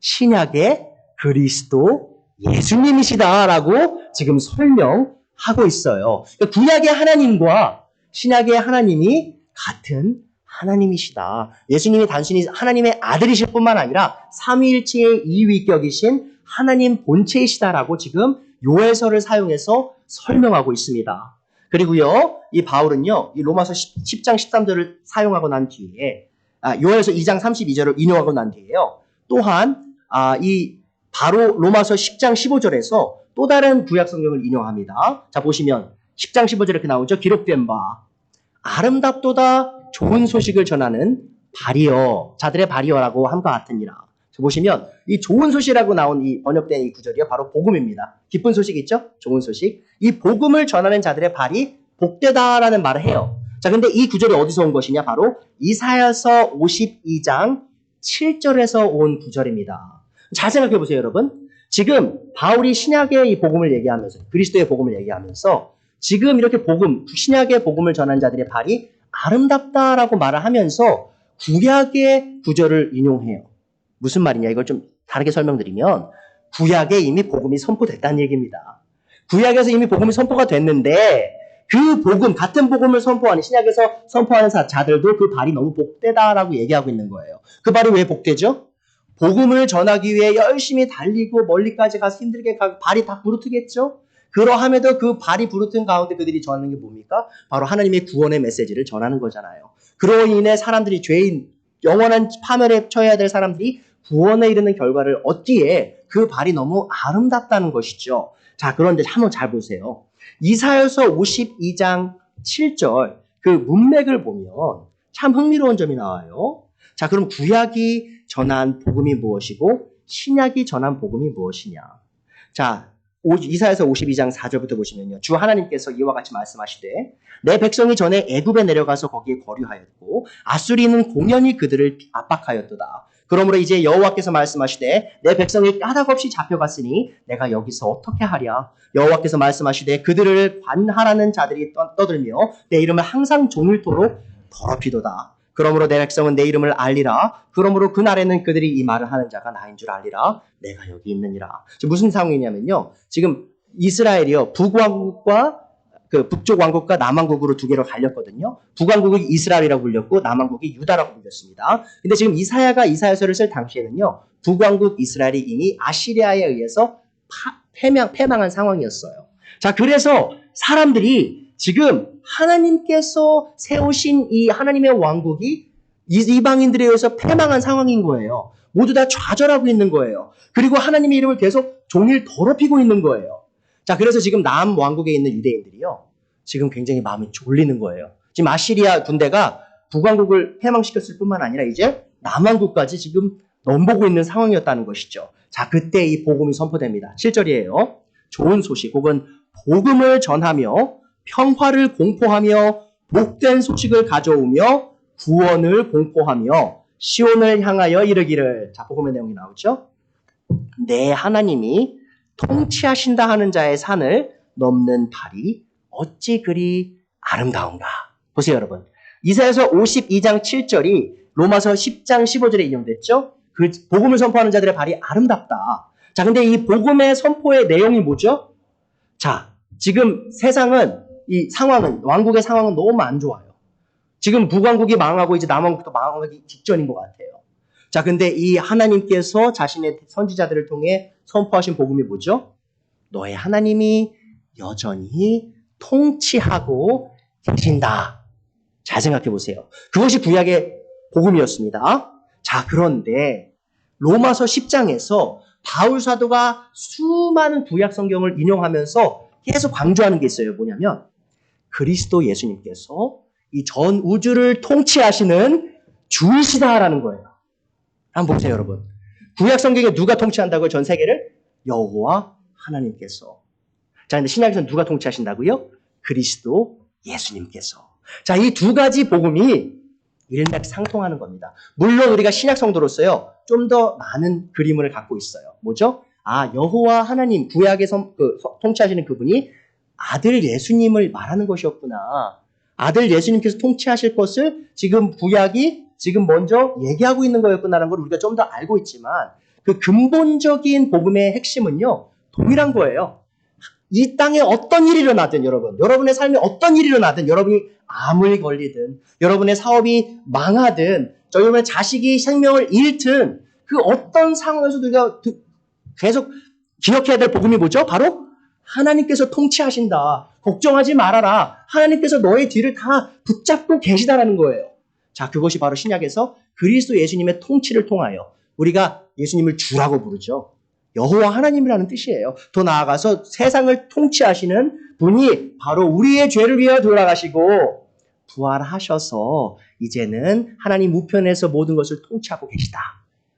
신약의 그리스도 예수님이시다라고 지금 설명하고 있어요. 그러니까 구약의 하나님과 신약의 하나님이 같은 하나님이시다. 예수님이 단순히 하나님의 아들이실 뿐만 아니라 삼위일체의 이위격이신 하나님 본체이시다라고 지금 요엘서를 사용해서 설명하고 있습니다. 그리고요, 이 바울은요, 이 로마서 10장 13절을 사용하고 난 뒤에, 요엘서 2장 32절을 인용하고 난 뒤에요, 또한, 이 바로 로마서 10장 15절에서 또 다른 구약 성경을 인용합니다. 자, 보시면 10장 15절에 이렇게 나오죠. 기록된 바, 아름답도다 좋은 소식을 전하는 바리어, 자들의 바리어라고 함과 같으니라. 보시면 이 좋은 소식이라고 나온 이 번역된 이 구절이요, 바로 복음입니다. 기쁜 소식 있죠? 좋은 소식. 이 복음을 전하는 자들의 발이 복되다라는 말을 해요. 자, 근데 이 구절이 어디서 온 것이냐? 바로 이사야서 52장 7절에서 온 구절입니다. 잘 생각해 보세요, 여러분. 지금 바울이 신약의 이 복음을 얘기하면서, 그리스도의 복음을 얘기하면서 지금 이렇게 신약의 복음을 전하는 자들의 발이 아름답다라고 말을 하면서 구약의 구절을 인용해요. 무슨 말이냐? 이걸 좀 다르게 설명드리면 구약에 이미 복음이 선포됐다는 얘기입니다. 구약에서 이미 복음이 선포가 됐는데 그 복음, 같은 복음을 선포하는, 신약에서 선포하는 자들도 그 발이 너무 복되다라고 얘기하고 있는 거예요. 그 발이 왜 복되죠? 복음을 전하기 위해 열심히 달리고 멀리까지 가서 힘들게 가고 발이 다 부르트겠죠? 그러함에도 그 발이 부르튼 가운데 그들이 전하는 게 뭡니까? 바로 하나님의 구원의 메시지를 전하는 거잖아요. 그로 인해 사람들이 죄인, 영원한 파멸에 처해야 될 사람들이 구원에 이르는 결과를 얻기에 그 발이 너무 아름답다는 것이죠. 자, 그런데 한번 잘 보세요. 이사야서 52장 7절 그 문맥을 보면 참 흥미로운 점이 나와요. 자, 그럼 구약이 전한 복음이 무엇이고 신약이 전한 복음이 무엇이냐? 자, 이사야서 52장 4절부터 보시면요. 주 하나님께서 이와 같이 말씀하시되 내 백성이 전에 애굽에 내려가서 거기에 거류하였고 아수리는 공연히 그들을 압박하였도다. 그러므로 이제 여호와께서 말씀하시되 내 백성이 까닭없이 잡혀갔으니 내가 여기서 어떻게 하랴? 여호와께서 말씀하시되 그들을 관할하는 자들이 떠들며 내 이름을 항상 종일토록 더럽히도다. 그러므로 내 백성은 내 이름을 알리라. 그러므로 그날에는 그들이 이 말을 하는 자가 나인 줄 알리라. 내가 여기 있느니라. 지금 무슨 상황이냐면요. 지금 이스라엘이요. 북왕국과 그 북쪽 왕국과 남왕국으로 두 개로 갈렸거든요. 북왕국이 이스라엘이라고 불렸고 남왕국이 유다라고 불렸습니다. 근데 지금 이사야서를 쓸 당시에는요. 북왕국 이스라엘이 이미 아시리아에 의해서 패망한 상황이었어요. 자, 그래서 사람들이 지금 하나님께서 세우신 이 하나님의 왕국이 이방인들에 의해서 패망한 상황인 거예요. 모두 다 좌절하고 있는 거예요. 그리고 하나님의 이름을 계속 종일 더럽히고 있는 거예요. 자, 그래서 지금 남왕국에 있는 유대인들이요. 지금 굉장히 마음이 졸리는 거예요. 지금 아시리아 군대가 북왕국을 패망시켰을 뿐만 아니라 이제 남왕국까지 지금 넘보고 있는 상황이었다는 것이죠. 자, 그때 이 복음이 선포됩니다. 7절이에요. 좋은 소식 혹은 복음을 전하며 평화를 공포하며 복된 소식을 가져오며 구원을 공포하며 시온을 향하여 이르기를. 자, 복음의 내용이 나오죠. 내 하나님이 통치하신다 하는 자의 산을 넘는 발이 어찌 그리 아름다운가. 보세요, 여러분. 이사야서 52장 7절이 로마서 10장 15절에 인용됐죠. 그 복음을 선포하는 자들의 발이 아름답다. 자, 근데 이 복음의 선포의 내용이 뭐죠? 자, 지금 세상은 이 상황은 왕국의 상황은 너무 안 좋아요. 지금 북왕국이 망하고 이제 남왕국도 망하기 직전인 것 같아요. 자, 근데 이 하나님께서 자신의 선지자들을 통해 선포하신 복음이 뭐죠? 너의 하나님이 여전히 통치하고 계신다. 잘 생각해 보세요. 그것이 구약의 복음이었습니다. 자, 그런데 로마서 10장에서 바울 사도가 수많은 구약 성경을 인용하면서 계속 강조하는 게 있어요. 뭐냐면 그리스도 예수님께서 이 전 우주를 통치하시는 주이시다라는 거예요. 한번 보세요, 여러분. 구약 성경에 누가 통치한다고요? 전 세계를? 여호와 하나님께서. 자, 근데 신약에서는 누가 통치하신다고요? 그리스도 예수님께서. 자, 이 두 가지 복음이 일맥상통하는 겁니다. 물론 우리가 신약 성도로서요, 좀 더 많은 그림을 갖고 있어요. 뭐죠? 아, 여호와 하나님, 구약에 통치하시는 그분이 아들 예수님을 말하는 것이었구나. 아들 예수님께서 통치하실 것을 지금 구약이 지금 먼저 얘기하고 있는 거였구나라는 걸 우리가 좀 더 알고 있지만 그 근본적인 복음의 핵심은요, 동일한 거예요. 이 땅에 어떤 일이 일어나든 여러분의 삶에 어떤 일이 일어나든 여러분이 암을 걸리든 여러분의 사업이 망하든 여러분의 자식이 생명을 잃든 그 어떤 상황에서도 우리가 계속 기억해야 될 복음이 뭐죠? 바로 하나님께서 통치하신다. 걱정하지 말아라. 하나님께서 너의 뒤를 다 붙잡고 계시다라는 거예요. 자, 그것이 바로 신약에서 그리스도 예수님의 통치를 통하여 우리가 예수님을 주라고 부르죠. 여호와 하나님이라는 뜻이에요. 더 나아가서 세상을 통치하시는 분이 바로 우리의 죄를 위하여 돌아가시고 부활하셔서 이제는 하나님 우편에서 모든 것을 통치하고 계시다.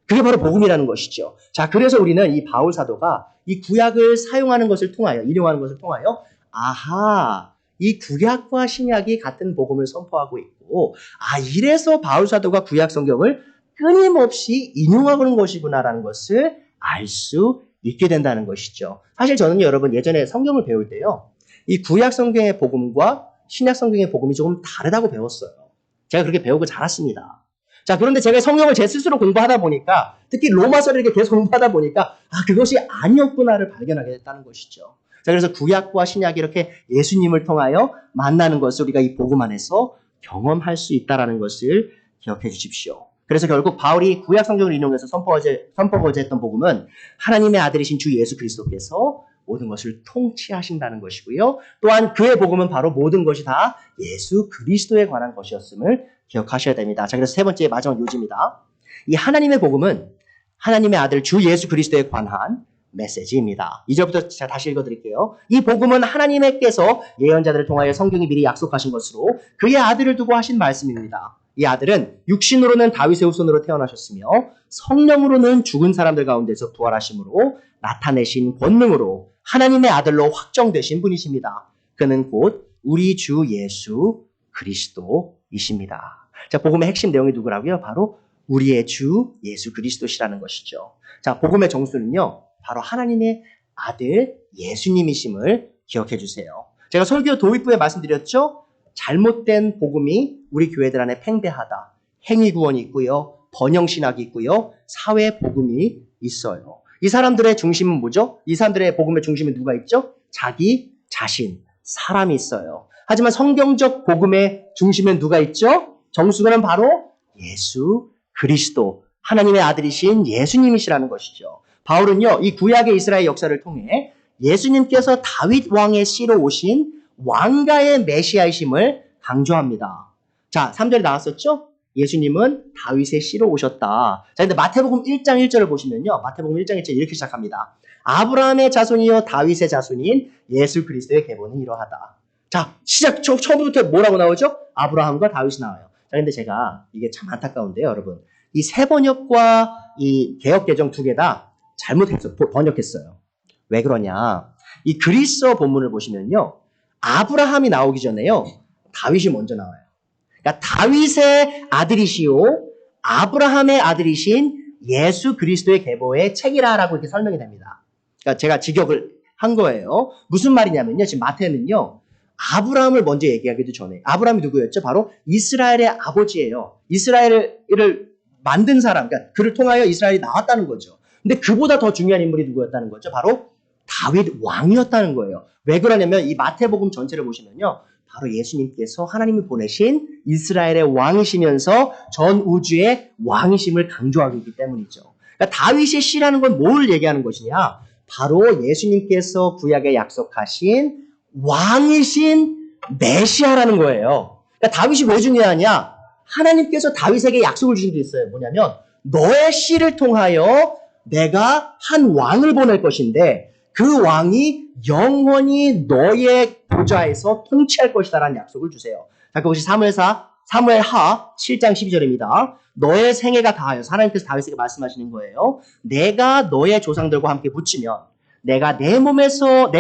그게 바로 복음이라는 것이죠. 자, 그래서 우리는 이 바울 사도가 이 구약을 사용하는 것을 통하여, 인용하는 것을 통하여 아하, 이 구약과 신약이 같은 복음을 선포하고 있고 이래서 바울 사도가 구약 성경을 끊임없이 인용하는 것이구나라는 것을 알 수 있게 된다는 것이죠. 사실 저는 여러분 예전에 성경을 배울 때요, 이 구약 성경의 복음과 신약 성경의 복음이 조금 다르다고 배웠어요. 제가 그렇게 배우고 자랐습니다. 자, 그런데 제가 성경을 제 스스로 공부하다 보니까, 특히 로마서를 이렇게 계속 공부하다 보니까 그것이 아니었구나를 발견하게 됐다는 것이죠. 자, 그래서 구약과 신약이 이렇게 예수님을 통하여 만나는 것을 우리가 이 복음 안에서 경험할 수 있다는 것을 기억해 주십시오. 그래서 결국 바울이 구약 성경을 인용해서 선포하고자 했던 복음은 하나님의 아들이신 주 예수 그리스도께서 모든 것을 통치하신다는 것이고요. 또한 그의 복음은 바로 모든 것이 다 예수 그리스도에 관한 것이었음을 기억하셔야 됩니다. 자, 그래서 세 번째 마지막 요지입니다. 이 하나님의 복음은 하나님의 아들 주 예수 그리스도에 관한 메시지입니다. 2절부터 제가 다시 읽어드릴게요. 이 복음은 하나님께서 예언자들을 통하여 성경이 미리 약속하신 것으로 그의 아들을 두고 하신 말씀입니다. 이 아들은 육신으로는 다윗의 후손으로 태어나셨으며 성령으로는 죽은 사람들 가운데서 부활하심으로 나타내신 권능으로 하나님의 아들로 확정되신 분이십니다. 그는 곧 우리 주 예수 그리스도이십니다. 자, 복음의 핵심 내용이 누구라고요? 바로 우리의 주 예수 그리스도시라는 것이죠. 자, 복음의 정수는요, 바로 하나님의 아들 예수님이심을 기억해 주세요. 제가 설교 도입부에 말씀드렸죠? 잘못된 복음이 우리 교회들 안에 팽배하다. 행위구원이 있고요. 번영신학이 있고요. 사회복음이 있어요. 이 사람들의 중심은 뭐죠? 이 사람들의 복음의 중심은 누가 있죠? 자기 자신, 사람이 있어요. 하지만 성경적 복음의 중심엔 누가 있죠? 정수는 바로 예수 그리스도, 하나님의 아들이신 예수님이시라는 것이죠. 바울은요, 이 구약의 이스라엘 역사를 통해 예수님께서 다윗 왕의 씨로 오신 왕가의 메시아이심을 강조합니다. 자, 3절에 나왔었죠? 예수님은 다윗의 씨로 오셨다. 자, 근데 마태복음 1장 1절을 보시면요, 마태복음 1장 1절 이렇게 시작합니다. 아브라함의 자손이요 다윗의 자손인 예수 그리스도의 계보는 이러하다. 자, 처음부터 뭐라고 나오죠? 아브라함과 다윗이 나와요. 자, 근데 제가 이게 참 안타까운데요, 여러분. 이 새 번역과 이 개역 개정 두 개 다 번역했어요. 왜 그러냐? 이 그리스어 본문을 보시면요. 아브라함이 나오기 전에요. 다윗이 먼저 나와요. 그러니까 다윗의 아들이시오 아브라함의 아들이신 예수 그리스도의 계보의 책이라라고 이렇게 설명이 됩니다. 그러니까 제가 직역을 한 거예요. 무슨 말이냐면요. 지금 마태는요. 아브라함을 먼저 얘기하기도 전에 아브라함이 누구였죠? 바로 이스라엘의 아버지예요. 이스라엘을 만든 사람, 그러니까 그를 통하여 이스라엘이 나왔다는 거죠. 근데 그보다 더 중요한 인물이 누구였다는 거죠? 바로 다윗 왕이었다는 거예요. 왜 그러냐면 이 마태복음 전체를 보시면요. 바로 예수님께서 하나님이 보내신 이스라엘의 왕이시면서 전 우주의 왕이심을 강조하고 있기 때문이죠. 그러니까 다윗의 씨라는 건 뭘 얘기하는 것이냐? 바로 예수님께서 구약에 약속하신 왕이신 메시아라는 거예요. 그러니까 다윗이 왜 중요하냐? 하나님께서 다윗에게 약속을 주신 게 있어요. 뭐냐면 너의 씨를 통하여 내가 한 왕을 보낼 것인데 그 왕이 영원히 너의 보좌에서 통치할 것이다라는 약속을 주세요. 자, 그것이 사무엘하 7장 12절입니다. 너의 생애가 다하여 하나님께서 다윗에게 말씀하시는 거예요. 내가 너의 조상들과 함께 붙이면 내가 내 몸에서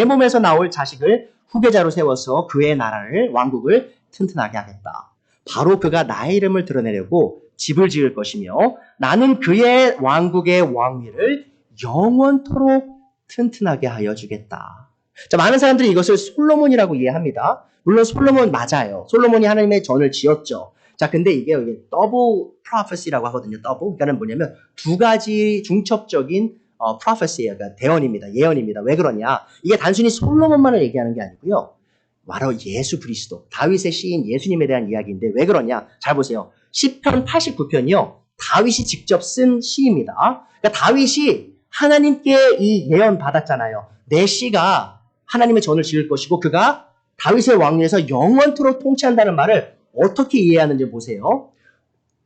나올 자식을 후계자로 세워서 그의 나라를 왕국을 튼튼하게 하겠다. 바로 그가 나의 이름을 드러내려고 집을 지을 것이며 나는 그의 왕국의 왕위를 영원토록 튼튼하게 하여 주겠다. 자, 많은 사람들이 이것을 솔로몬이라고 이해합니다. 물론 솔로몬 맞아요. 솔로몬이 하나님의 전을 지었죠. 자, 근데 이게 더블 프로페시라고 하거든요. 더블. 그러니까 뭐냐면 두 가지 중첩적인 프로페시예요. 그러니까 대언입니다. 예언입니다. 왜 그러냐? 이게 단순히 솔로몬만을 얘기하는 게 아니고요. 바로 예수 그리스도, 다윗의 시인 예수님에 대한 이야기인데 왜 그러냐? 잘 보세요. 시편 89편이요. 다윗이 직접 쓴 시입니다. 그러니까 다윗이 하나님께 이 예언 받았잖아요. 내 씨가 하나님의 전을 지을 것이고 그가 다윗의 왕위에서 영원토록 통치한다는 말을 어떻게 이해하는지 보세요.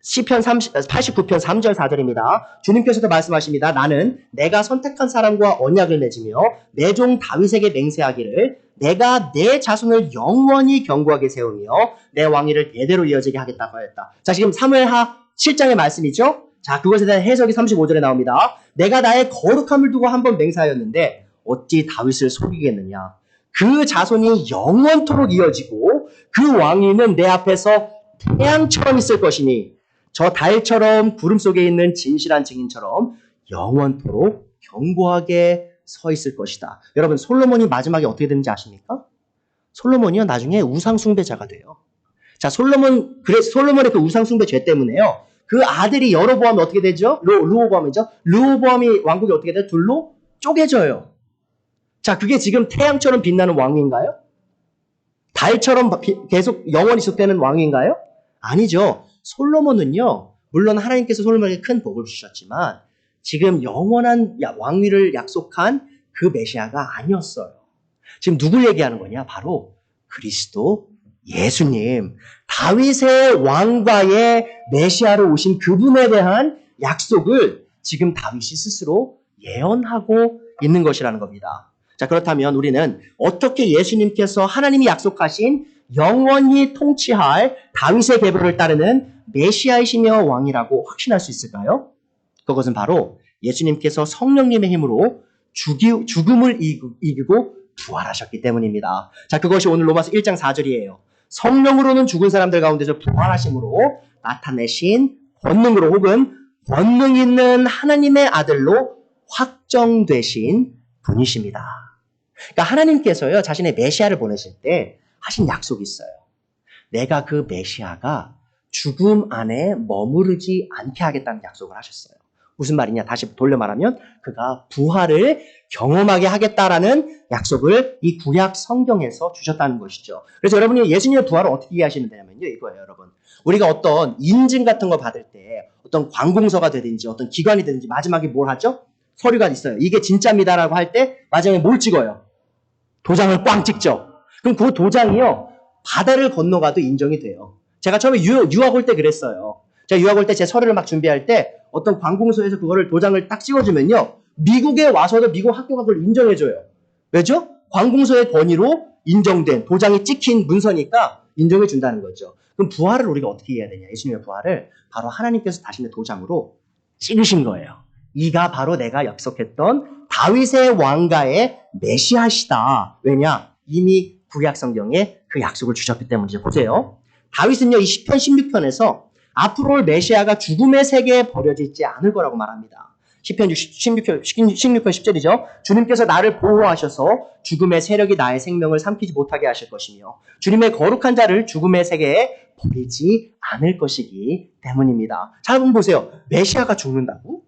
시편 89편 3절 4절입니다. 주님께서도 말씀하십니다. 나는 내가 선택한 사람과 언약을 맺으며 내 종 다윗에게 맹세하기를 내가 내 자손을 영원히 견고하게 세우며 내 왕위를 대대로 이어지게 하겠다고 하였다. 자, 지금 사무엘하 7장의 말씀이죠. 자, 그것에 대한 해석이 35절에 나옵니다. 내가 나의 거룩함을 두고 한번 맹세하였는데 어찌 다윗을 속이겠느냐. 그 자손이 영원토록 이어지고 그 왕위는 내 앞에서 태양처럼 있을 것이니 저 달처럼 구름 속에 있는 진실한 증인처럼 영원토록 견고하게 서 있을 것이다. 여러분, 솔로몬이 마지막에 어떻게 되는지 아십니까? 솔로몬이요, 나중에 우상숭배자가 돼요. 자, 솔로몬의 그 우상숭배 죄 때문에요. 그 아들이 여로보암이 어떻게 되죠? 르호보암이죠. 르호보암이 왕국이 어떻게 돼요? 둘로 쪼개져요. 자, 그게 지금 태양처럼 빛나는 왕인가요? 달처럼 계속 영원히 지속되는 왕인가요? 아니죠. 솔로몬은요, 물론 하나님께서 솔로몬에게 큰 복을 주셨지만 지금 영원한 왕위를 약속한 그 메시아가 아니었어요. 지금 누굴 얘기하는 거냐? 바로 그리스도 예수님, 다윗의 왕과의 메시아로 오신 그분에 대한 약속을 지금 다윗이 스스로 예언하고 있는 것이라는 겁니다. 자, 그렇다면 우리는 어떻게 예수님께서 하나님이 약속하신 영원히 통치할 다윗의 계보를 따르는 메시아이시며 왕이라고 확신할 수 있을까요? 그것은 바로 예수님께서 성령님의 힘으로 죽음을 이기고 부활하셨기 때문입니다. 자, 그것이 오늘 로마서 1장 4절이에요. 성령으로는 죽은 사람들 가운데서 부활하심으로 나타내신 권능으로 혹은 권능 있는 하나님의 아들로 확정되신 분이십니다. 그러니까 하나님께서요, 자신의 메시아를 보내실 때 하신 약속이 있어요. 내가 그 메시아가 죽음 안에 머무르지 않게 하겠다는 약속을 하셨어요. 무슨 말이냐? 다시 돌려 말하면 그가 부활을 경험하게 하겠다라는 약속을 이 구약 성경에서 주셨다는 것이죠. 그래서 여러분이 예수님의 부활을 어떻게 이해하시는냐면요, 이거예요, 여러분. 우리가 어떤 인증 같은 거 받을 때 어떤 관공서가 되든지 어떤 기관이 되든지 마지막에 뭘 하죠? 서류가 있어요. 이게 진짜입니다라고 할 때 마지막에 뭘 찍어요? 도장을 꽝 찍죠. 그럼 그 도장이요, 바다를 건너가도 인정이 돼요. 제가 처음에 유학 올 때 그랬어요. 제가 유학 올 때 제 서류를 막 준비할 때 어떤 관공서에서 그거를 도장을 딱 찍어주면요, 미국에 와서도 미국 학교가 그걸 인정해줘요. 왜죠? 관공서의 권위로 인정된 도장이 찍힌 문서니까 인정해준다는 거죠. 그럼 부활을 우리가 어떻게 해야 되냐? 예수님의 부활을 바로 하나님께서 자신의 도장으로 찍으신 거예요. 이가 바로 내가 약속했던 다윗의 왕가의 메시아시다. 왜냐? 이미 구약 성경에 그 약속을 주셨기 때문이죠. 보세요. 다윗은요, 이 시편 16편에서 앞으로 올 메시아가 죽음의 세계에 버려지지 않을 거라고 말합니다. 시편 16편 10절이죠. 주님께서 나를 보호하셔서 죽음의 세력이 나의 생명을 삼키지 못하게 하실 것이며 주님의 거룩한 자를 죽음의 세계에 버리지 않을 것이기 때문입니다. 자, 한번 보세요. 메시아가 죽는다고?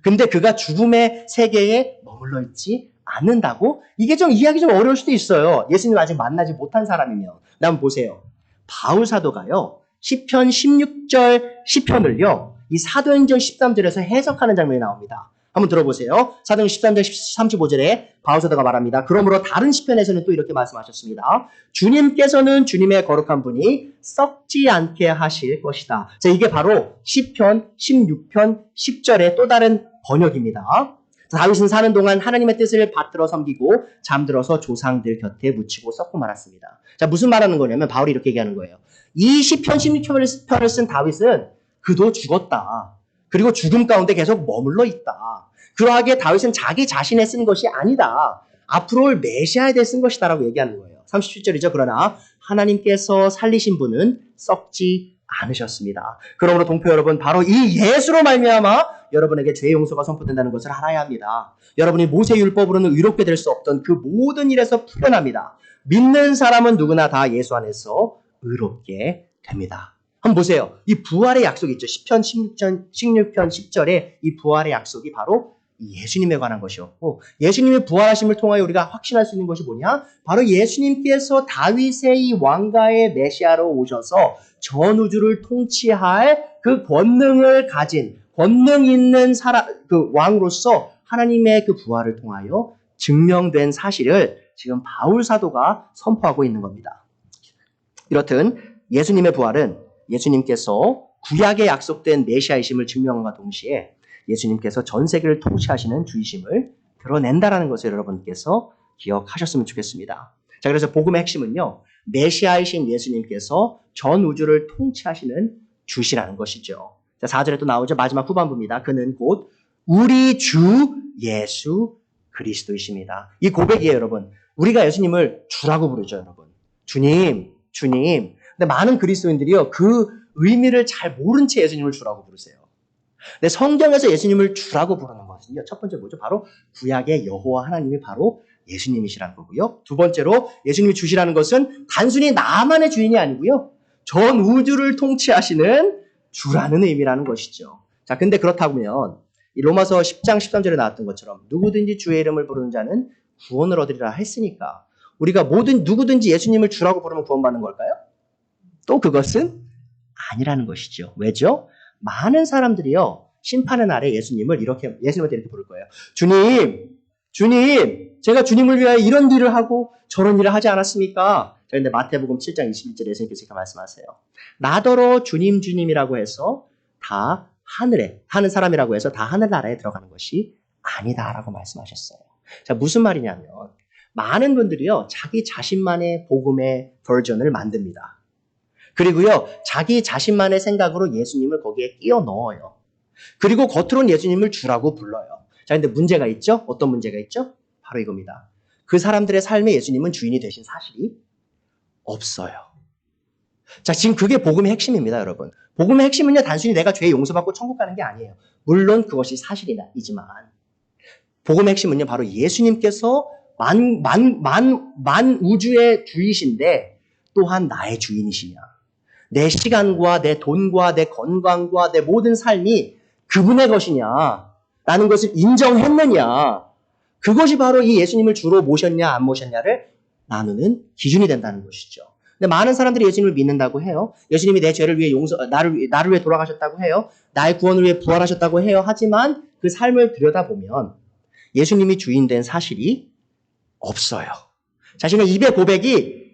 근데 그가 죽음의 세계에 머물러 있지 않는다고? 이게 좀 이해하기 좀 어려울 수도 있어요. 예수님 아직 만나지 못한 사람이면. 한번 보세요. 바울 사도가요. 시편 16절 시편을요. 이 사도행전 13절에서 해석하는 장면이 나옵니다. 한번 들어보세요. 사도행전 13절 35절에 바울 사도가 말합니다. 그러므로 다른 시편에서는 또 이렇게 말씀하셨습니다. 주님께서는 주님의 거룩한 분이 썩지 않게 하실 것이다. 자, 이게 바로 시편 16편 10절의 또 다른 번역입니다. 다윗은 사는 동안 하나님의 뜻을 받들어 섬기고 잠들어서 조상들 곁에 묻히고 썩고 말았습니다. 자, 무슨 말하는 거냐면 바울이 이렇게 얘기하는 거예요. 이 시편 16편을 쓴 다윗은 그도 죽었다. 그리고 죽음 가운데 계속 머물러 있다. 그러하기에 다윗은 자기 자신에 쓴 것이 아니다. 앞으로 올 메시아에 대해 쓴 것이다 라고 얘기하는 거예요. 37절이죠. 그러나 하나님께서 살리신 분은 썩지 않으셨습니다. 그러므로 동표 여러분, 바로 이 예수로 말미암아 여러분에게 죄의 용서가 선포된다는 것을 알아야 합니다. 여러분이 모세율법으로는 의롭게 될 수 없던 그 모든 일에서 풀려납니다. 믿는 사람은 누구나 다 예수 안에서 의롭게 됩니다. 한번 보세요. 이 부활의 약속이 있죠. 시편 16편 10절에 이 부활의 약속이 바로 예수님에 관한 것이었고, 예수님의 부활하심을 통하여 우리가 확신할 수 있는 것이 뭐냐? 바로 예수님께서 다윗의 이 왕가의 메시아로 오셔서 전 우주를 통치할 그 권능을 가진 권능 있는 그 왕으로서 하나님의 그 부활을 통하여 증명된 사실을 지금 바울 사도가 선포하고 있는 겁니다. 이렇듯 예수님의 부활은 예수님께서 구약에 약속된 메시아이심을 증명함과 동시에 예수님께서 전 세계를 통치하시는 주이심을 드러낸다라는 것을 여러분께서 기억하셨으면 좋겠습니다. 자, 그래서 복음의 핵심은요, 메시아이신 예수님께서 전 우주를 통치하시는 주시라는 것이죠. 자, 4절에 또 나오죠. 마지막 후반부입니다. 그는 곧 우리 주 예수 그리스도이십니다. 이 고백이에요, 여러분. 우리가 예수님을 주라고 부르죠, 여러분. 주님, 주님. 근데 많은 그리스도인들이요, 그 의미를 잘 모른 채 예수님을 주라고 부르세요. 근데 성경에서 예수님을 주라고 부르는 것은요, 첫 번째 뭐죠? 바로 구약의 여호와 하나님이 바로 예수님이시라는 거고요. 두 번째로 예수님이 주시라는 것은 단순히 나만의 주인이 아니고요, 전 우주를 통치하시는 주라는 의미라는 것이죠. 자, 근데 그렇다면 이 로마서 10장 13절에 나왔던 것처럼 누구든지 주의 이름을 부르는 자는 구원을 얻으리라 했으니까 우리가 누구든지 예수님을 주라고 부르면 구원받는 걸까요? 또 그것은 아니라는 것이죠. 왜죠? 많은 사람들이요, 심판의 날에 예수님한테 이렇게 부를 거예요. 주님, 주님, 제가 주님을 위하여 이런 일을 하고 저런 일을 하지 않았습니까? 그런데 마태복음 7장 21절에 예수님께서 이렇게 말씀하세요. 나더러 주님, 주님이라고 해서 다 하는 사람이라고 해서 다 하늘나라에 들어가는 것이 아니다라고 말씀하셨어요. 자, 무슨 말이냐면 많은 분들이요, 자기 자신만의 복음의 버전을 만듭니다. 그리고요, 자기 자신만의 생각으로 예수님을 거기에 끼워 넣어요. 그리고 겉으로는 예수님을 주라고 불러요. 자, 근데 문제가 있죠? 어떤 문제가 있죠? 바로 이겁니다. 그 사람들의 삶에 예수님은 주인이 되신 사실이 없어요. 자, 지금 그게 복음의 핵심입니다, 여러분. 복음의 핵심은요, 단순히 내가 죄 용서받고 천국 가는 게 아니에요. 물론 그것이 사실이지만 복음의 핵심은요, 바로 예수님께서 만 우주의 주이신데 또한 나의 주인이시냐. 내 시간과 내 돈과 내 건강과 내 모든 삶이 그분의 것이냐라는 것을 인정했느냐. 그것이 바로 이 예수님을 주로 모셨냐 안 모셨냐를 나누는 기준이 된다는 것이죠. 근데 많은 사람들이 예수님을 믿는다고 해요. 예수님이 내 죄를 위해 나를 위해 돌아가셨다고 해요. 나의 구원을 위해 부활하셨다고 해요. 하지만 그 삶을 들여다보면 예수님이 주인된 사실이 없어요. 자신의 입의 고백이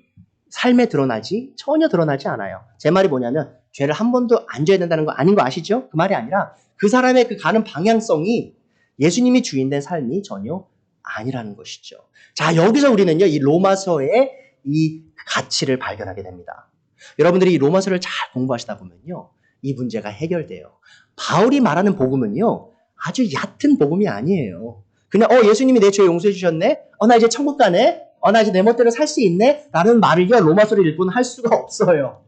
삶에 전혀 드러나지 않아요. 제 말이 뭐냐면 죄를 한 번도 안 져야 된다는 거 아닌 거 아시죠? 그 말이 아니라 그 사람의 그 가는 방향성이 예수님이 주인된 삶이 전혀 아니라는 것이죠. 자, 여기서 우리는요, 이 로마서의 이 가치를 발견하게 됩니다. 여러분들이 이 로마서를 잘 공부하시다 보면요, 이 문제가 해결돼요. 바울이 말하는 복음은요, 아주 얕은 복음이 아니에요. 그냥 예수님이 내 죄 용서해 주셨네. 나 이제 천국 가네. 나 이제 내 멋대로 살 수 있네. 라는 말을요 로마서를 읽고는 할 수가 없어요.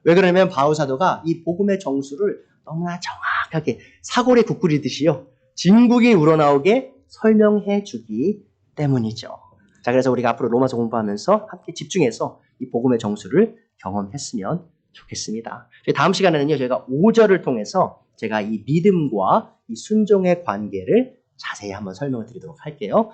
왜 그러냐면 바울 사도가 이 복음의 정수를 너무나 정확하게 사골에 국 끓이듯이요 진국이 우러나오게 설명해 주기 때문이죠. 자, 그래서 우리가 앞으로 로마서 공부하면서 함께 집중해서 이 복음의 정수를 경험했으면 좋겠습니다. 다음 시간에는요 저희가 5절을 통해서 제가 이 믿음과 이 순종의 관계를 자세히 한번 설명을 드리도록 할게요.